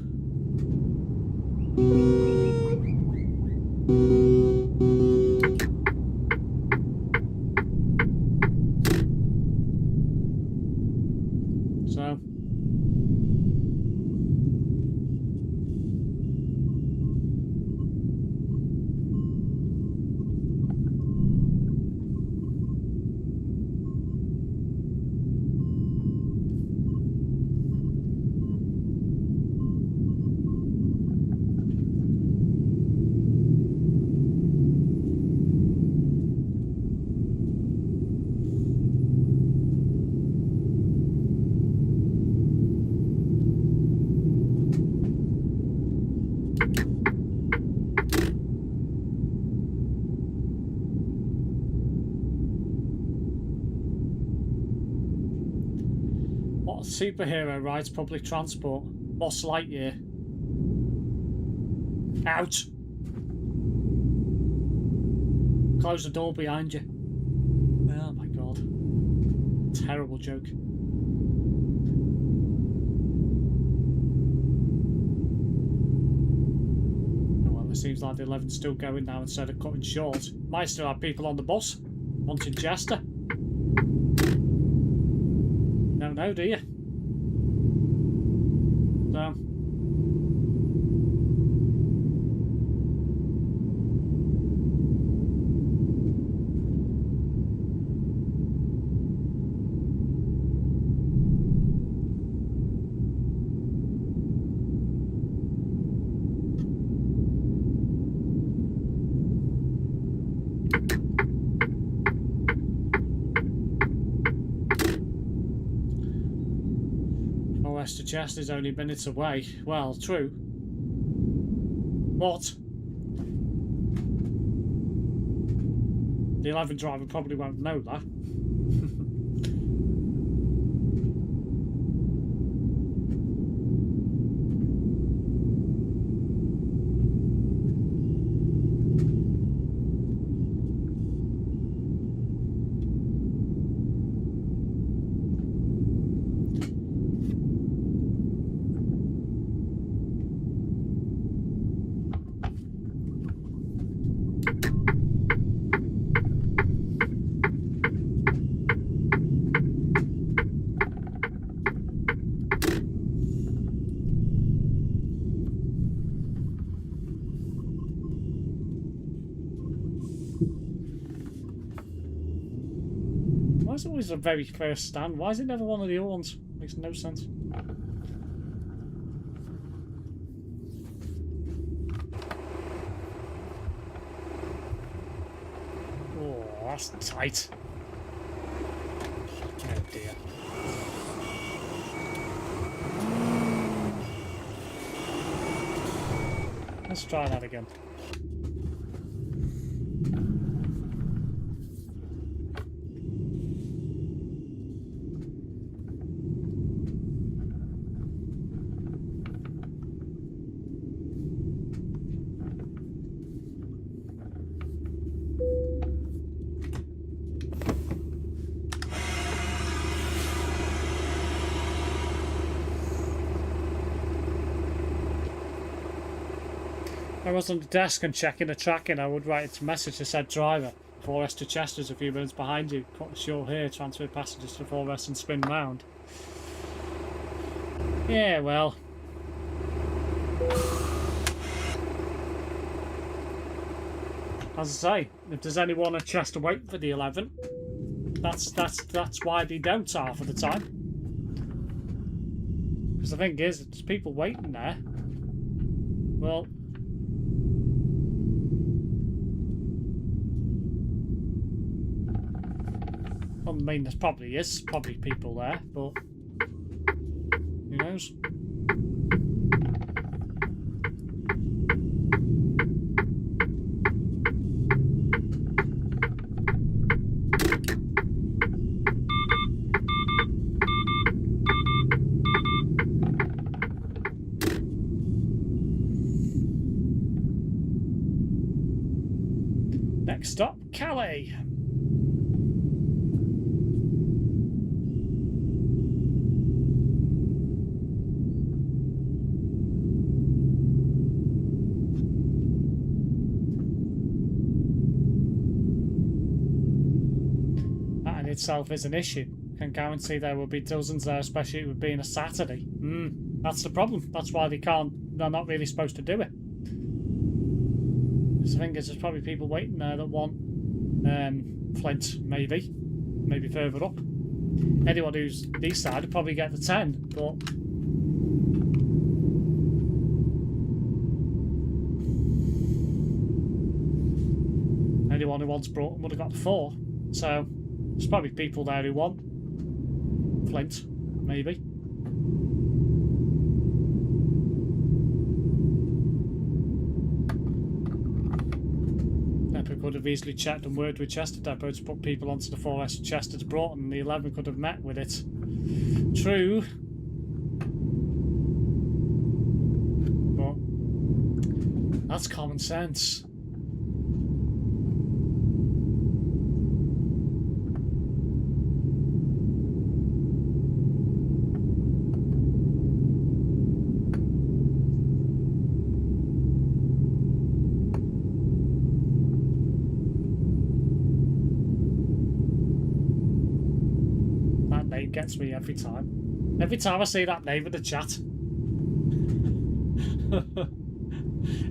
So What superhero rides public transport? Boss Lightyear. Out! Close the door behind you. Oh my god. Terrible joke. Oh well, it seems like the 11's still going now instead of cutting short. Might still have people on the bus wanting Chester. Don't know, do you? So. To Chester is only minutes away. Well, true. What? The 11 driver probably won't know that. Why is it always the very first stand? Why is it never one of the other ones? Makes no sense. Oh, that's tight. Oh dear. Let's try that again. I was on the desk and checking the tracking. I would write a message that said driver, 4S to Chester's a few minutes behind you. Cut short here, transfer passengers to 4S and spin round. Yeah, well. As I say, if there's anyone at Chester waiting for the 11, that's why they don't half of the time. Because the thing is, if there's people waiting there, well, I mean, there probably is people there, but who knows? Next stop, Calais. Itself is an issue. Can guarantee there will be dozens there, especially it would be on a Saturday. That's the problem. That's why they're not really supposed to do it. Because the thing is, there's probably people waiting there that want Flint, maybe further up. Anyone who's east side would probably get the 10, but anyone who wants Broughton would have got the 4. So there's probably people there who want Flint, maybe. Epic could have easily checked and worked with Chester Depot to put people onto the 4S Chester to Broughton, and the 11 could have met with it True. But that's common sense. Gets me every time. Every time I see that name in the chat.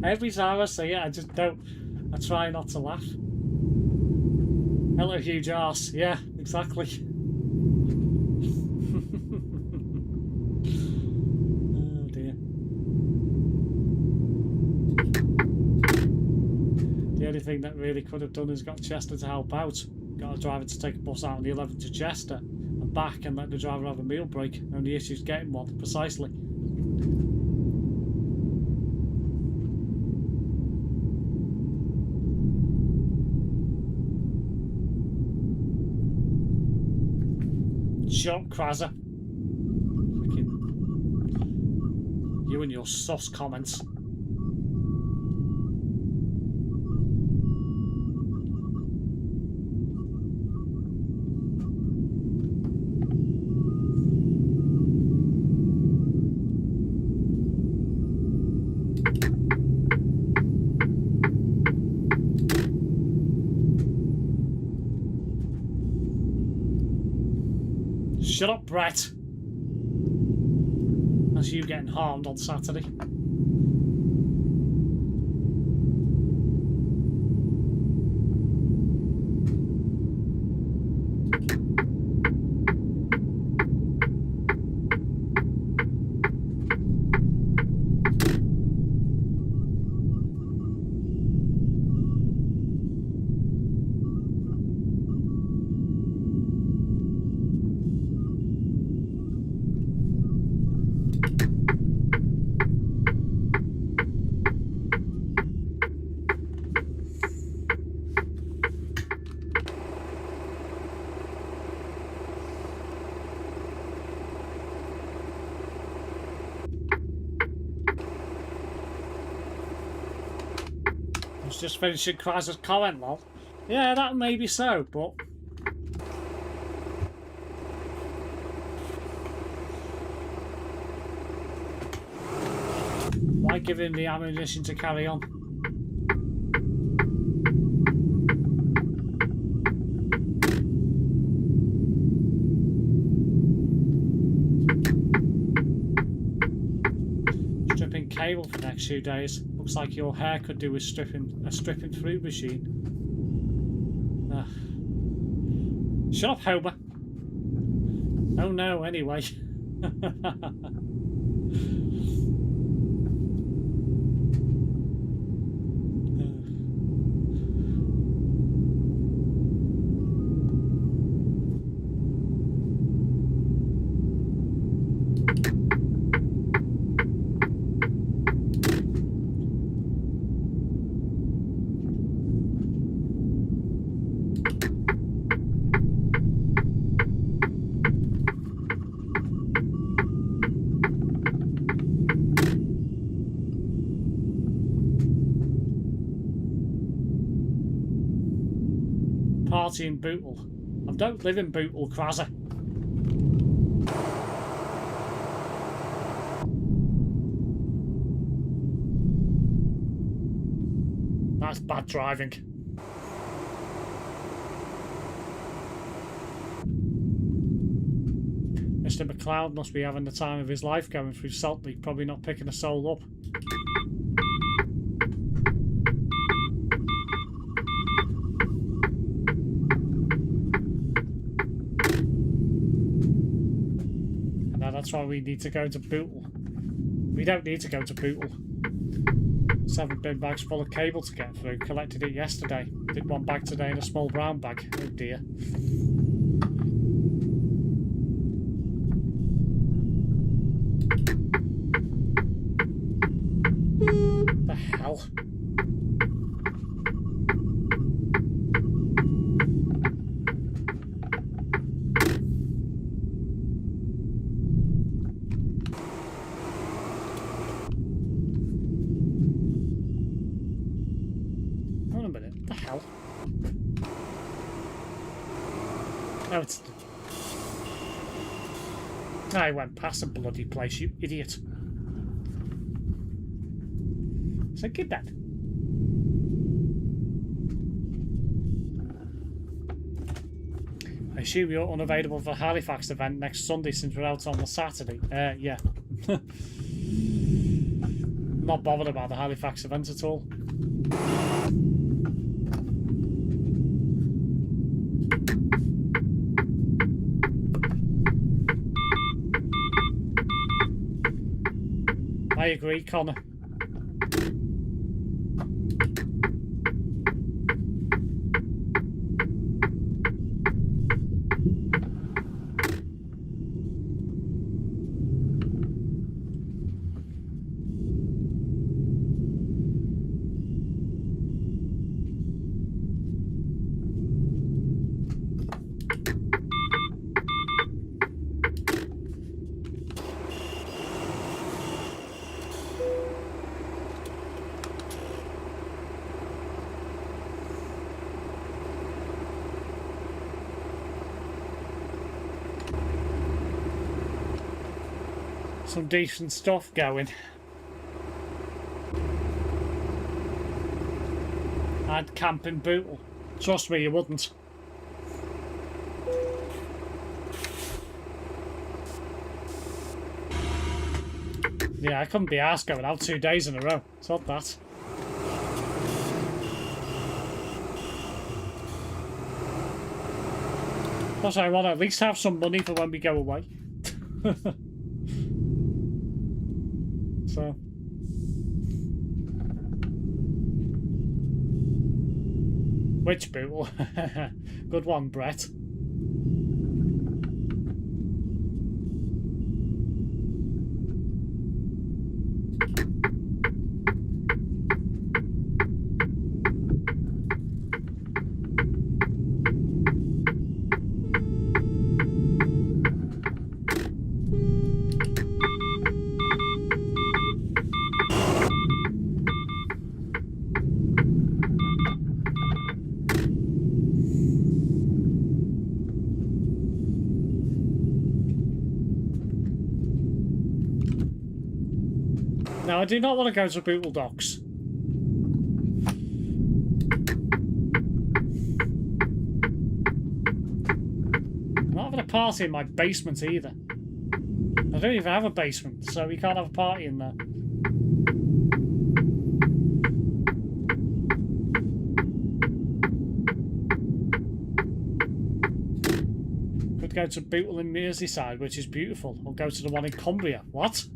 Every time I see it, I just don't. I try not to laugh. Hello, huge arse. Yeah, exactly. Oh dear. The only thing that really could have done is got Chester to help out. Got a driver to take a bus out on the 11th to Chester and back and let the driver have a meal break. Only issue is getting one, precisely. Shut up, Krazzer. Freaking you and your sus comments. Shut up, Brett. That's you getting harmed on Saturday. Just finishing Krazzer's comment, lol. Yeah, that may be so, but why give him the ammunition to carry on? Stripping cable for the next few days. Looks like your hair could do with a stripping through machine. Shut up, Homer. Oh no, anyway. Party in Bootle. I don't live in Bootle, Krazzer. That's bad driving. Mr. McLeod must be having the time of his life going through Salt Lake, probably not picking a soul up. That's why we need to go to Bootle. We don't need to go to Bootle. 7 bin bags full of cable to get through. Collected it yesterday. Did one bag today in a small brown bag. Oh dear. The hell? No, it's... I went past the bloody place, you idiot. So get that. I assume you're unavailable for the Halifax event next Sunday since we're out on the Saturday. Yeah. Not bothered about the Halifax event at all. I agree, Connor. Some decent stuff going. I'd camp in Bootle. Trust me, you wouldn't. Yeah, I couldn't be arsed going out 2 days in a row. It's not that. Plus, I want to at least have some money for when we go away. So. Which Bootle? Good one, Brett. Now, I do not want to go to Bootle Docks. I'm not having a party in my basement either. I don't even have a basement, so we can't have a party in there. Could go to Bootle in Merseyside, which is beautiful, or go to the one in Cumbria. What?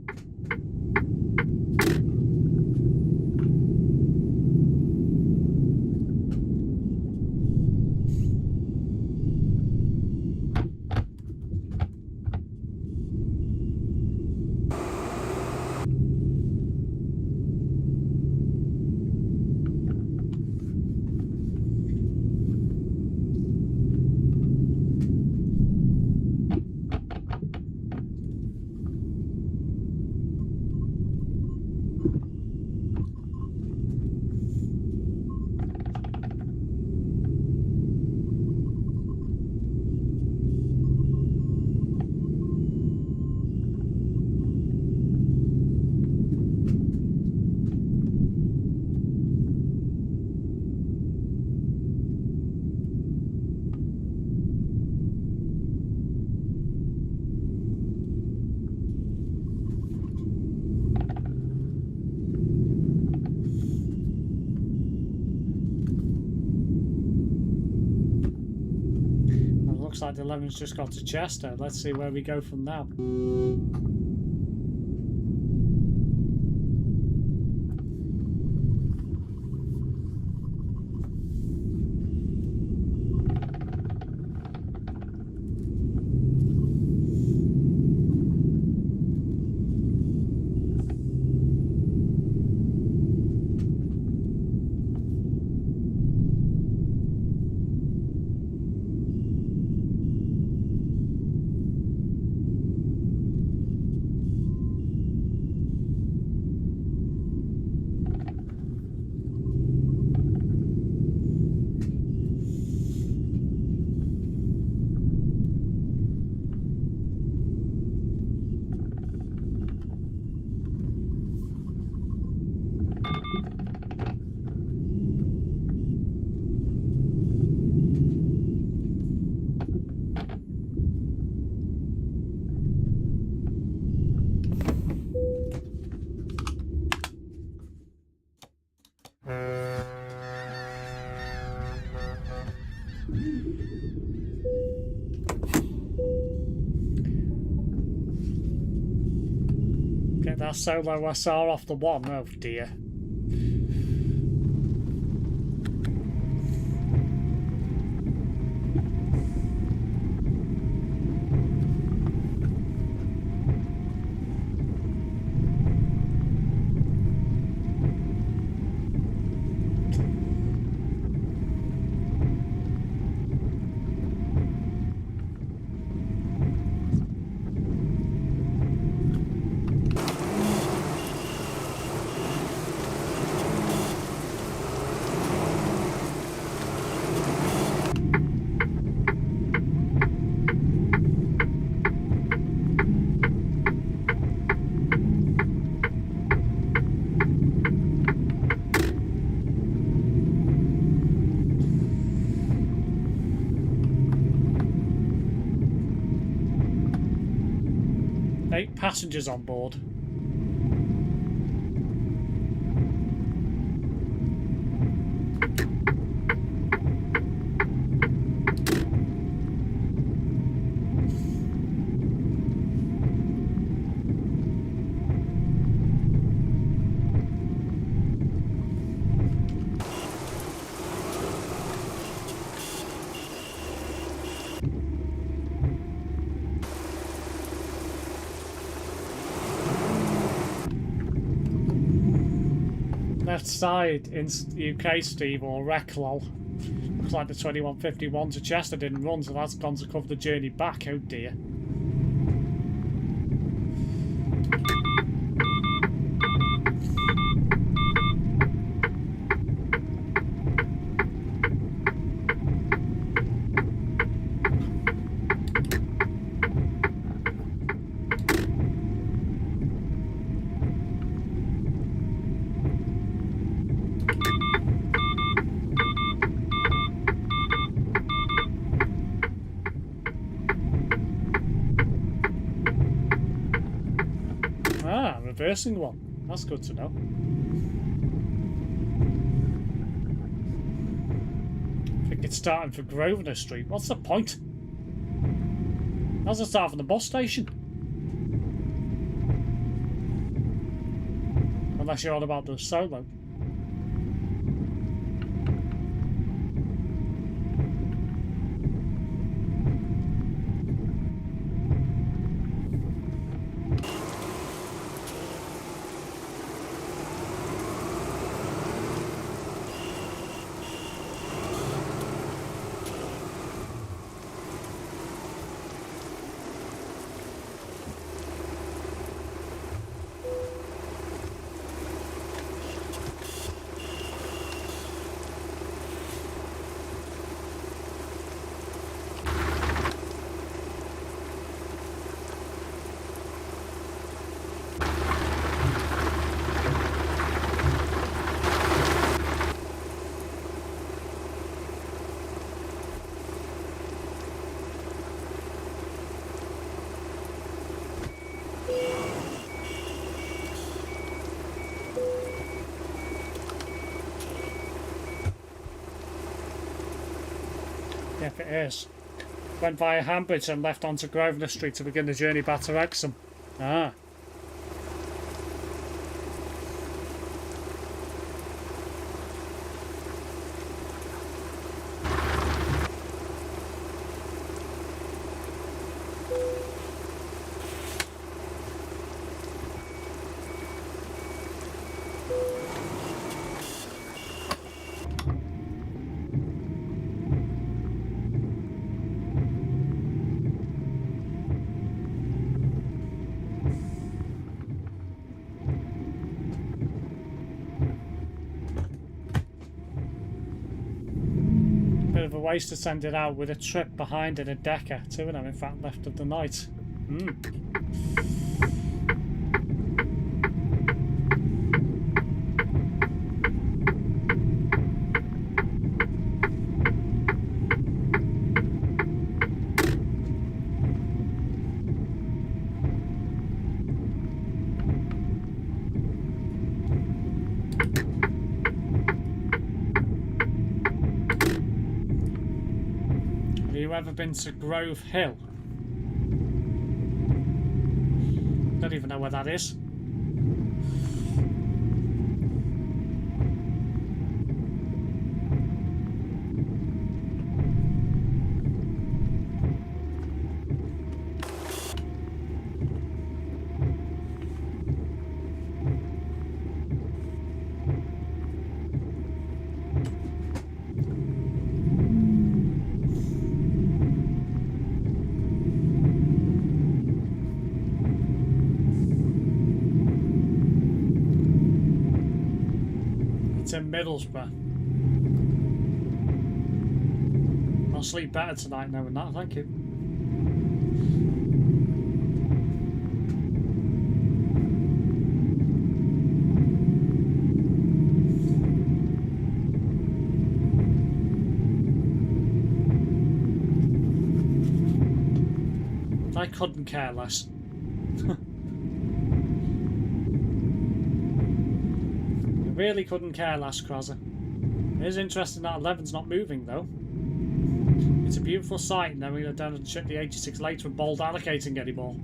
Looks like the 11's just got to Chester. Let's see where we go from now. Get that solo SR off the one. Oh dear. Passengers on board. Left side in UK, Steve, or Reclol. Looks like the 2151's a Chester didn't run, so that's gone to cover the journey back. Oh dear. Reversing one. That's good to know. I think it's starting for Grosvenor Street. What's the point? How's it start from the bus station? Unless you're on about the solo. Yep, it is. Went via Hambridge and left onto Grosvenor Street to begin the journey back to Wrexham. Ah. Bit of a waste to send it out with a trip behind and a decker. Two of them, in fact, left of the night. Ever been to Grove Hill? Don't even know where that is. in Middlesbrough. I'll sleep better tonight knowing that, thank you. I couldn't care less. I really couldn't care less, Krazza. It is interesting that 11's not moving though. It's a beautiful sight knowing that don't ship the 86 later and bold allocating anymore.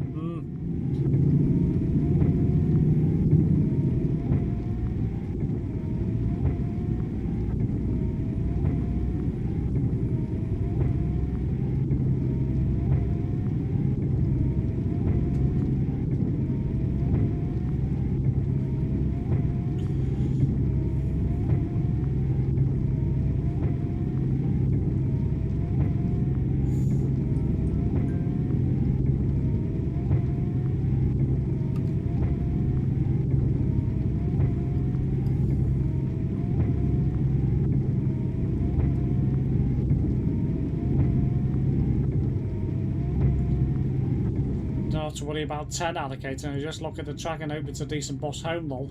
To worry about 10 allocating and just look at the track and hope it's a decent boss home, lol.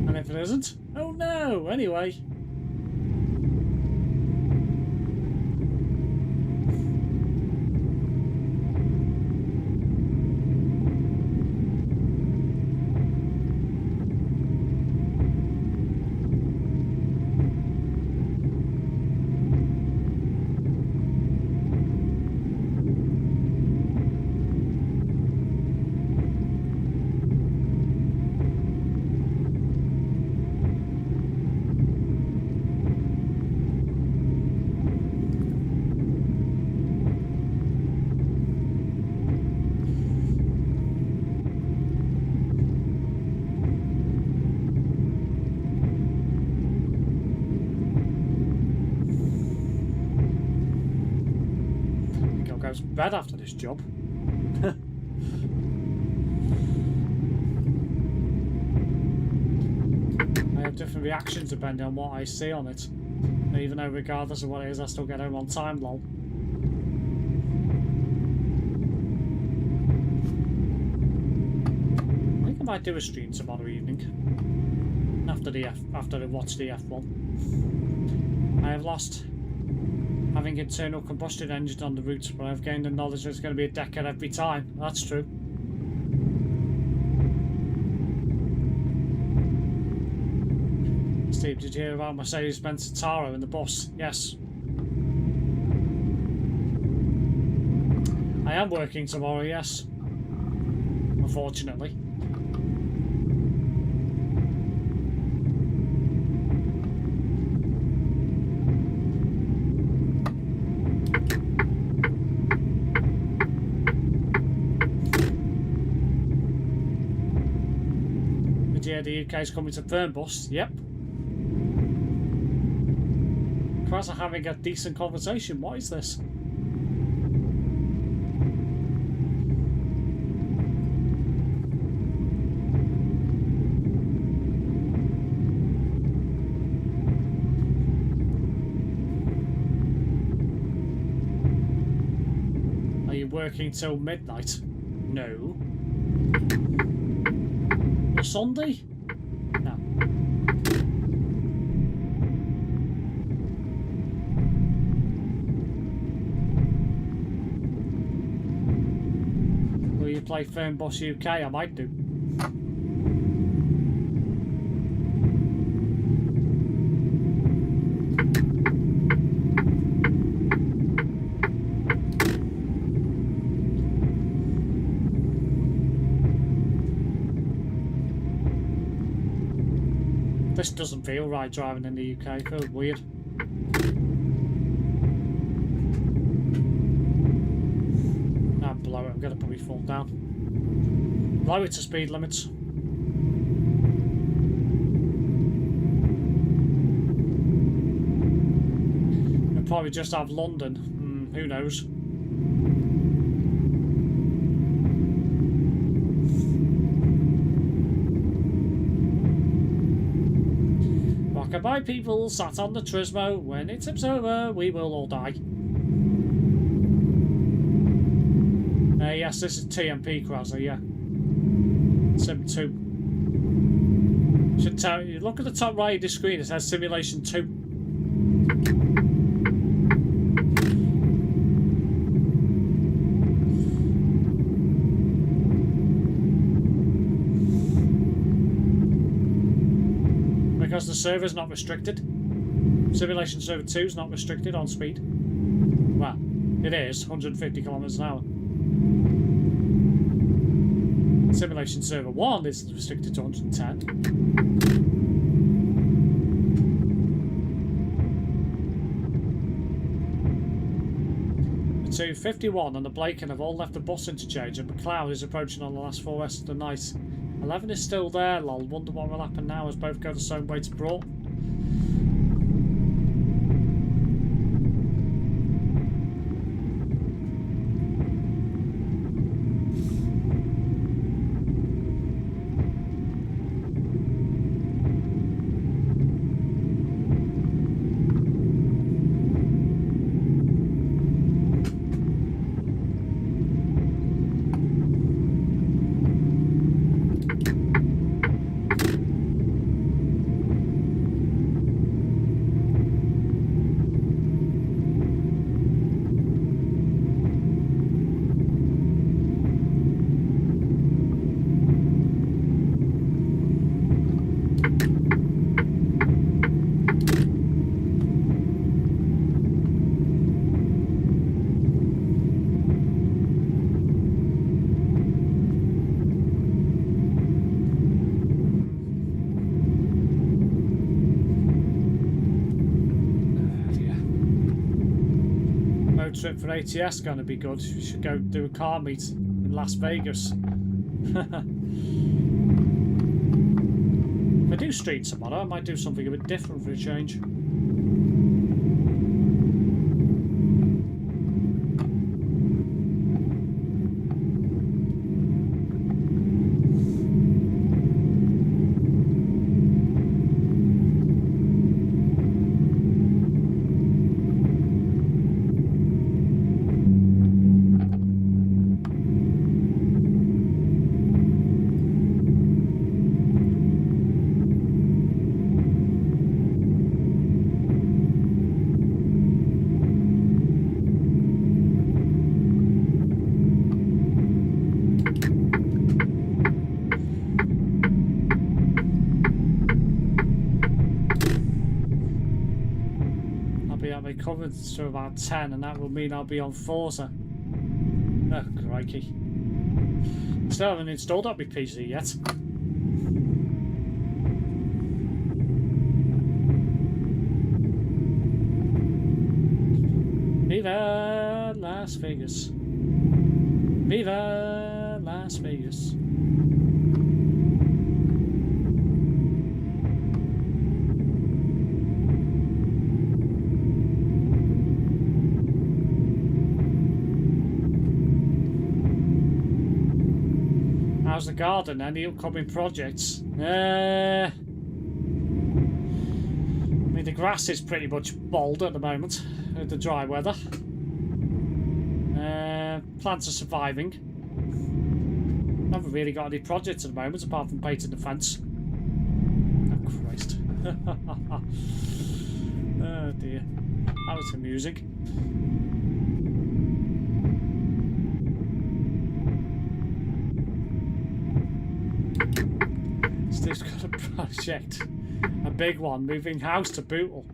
And if it isn't, oh no! Anyway. Goes to bed after this job. I have different reactions depending on what I see on it. Even though regardless of what it is, I still get home on time, lol. I think I might do a stream tomorrow evening. After I watch the F1. I have lost having internal combustion engine on the route, but I've gained the knowledge that it's going to be a Decker every time. That's true. Steve, did you hear about Mercedes-Benz Taro in the bus? Yes. I am working tomorrow, yes. Unfortunately. Yeah, the UK's coming to Fernbus. Yep. Class are having a decent conversation. What is this? Are you working till midnight? No. Sunday? No. Will you play Fernbus UK? I might do. This doesn't feel right driving in the UK, it feels weird. Nah, blow it, I'm gonna probably fall down. Blow it to speed limits. We'll probably just have London, who knows. 5 people sat on the Turismo. When it tips over, we will all die. Yes, this is TMP Crosser, yeah. Sim 2. Should tell you, look at the top right of the screen, it says Simulation 2. Because the server's not restricted. Simulation Server 2 is not restricted on speed. Well, it is 150 kilometers an hour. Simulation Server 1 is restricted to 110. The 251 and the Blaken have all left the bus interchange, and McLeod is approaching on the last 4 west of the night. 11 is still there, lol. Wonder what will happen now as both go the same way to Brought. Trip for ATS going to be good. We should go do a car meet in Las Vegas. If I do street tomorrow, I might do something a bit different for a change. Covered to about 10, and that will mean I'll be on Forza. Oh, crikey. Still haven't installed up my PC yet. Viva Las Vegas. Viva Las Vegas. How's the garden? Any upcoming projects? I mean, the grass is pretty much bald at the moment with the dry weather. Plants are surviving. I haven't really got any projects at the moment apart from painting the fence. Oh, Christ. Oh, dear. That was amusing. Steve's got a project, a big one, moving house to Bootle.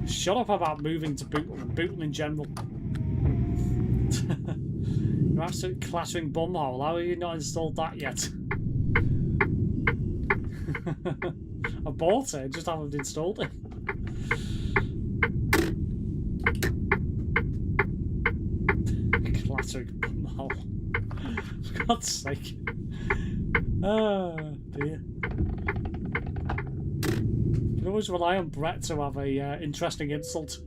Shut up about moving to Bootle and Bootle in general. You're absolute clattering bumhole. How have you not installed that yet? I bought it, just haven't installed it. Clattering bumhole. For God's sake. Oh dear. You can always rely on Brett to have a interesting insult.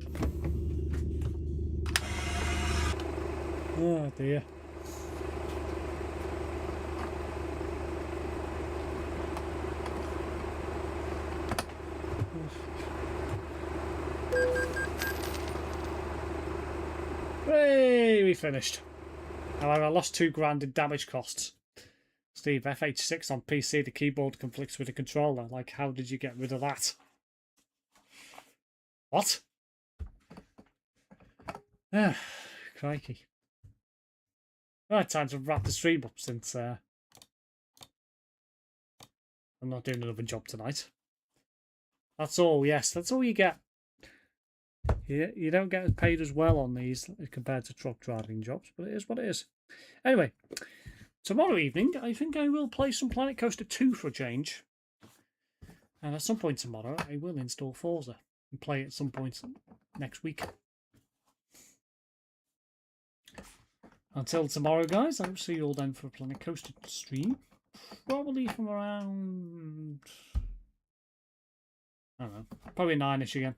Oh dear. Hey, we finished. However, I lost £2,000 in damage costs. Steve, FH6 on PC, the keyboard conflicts with the controller. Like, how did you get rid of that? What? Ah, crikey. Right, time to wrap the stream up since I'm not doing another job tonight. That's all, yes, that's all you get. You don't get paid as well on these compared to truck driving jobs, but it is what it is. Anyway, tomorrow evening, I think I will play some Planet Coaster 2 for a change. And at some point tomorrow, I will install Forza and play it at some point next week. Until tomorrow, guys, I will see you all then for a Planet Coaster stream. Probably from around, I don't know, probably 9ish again.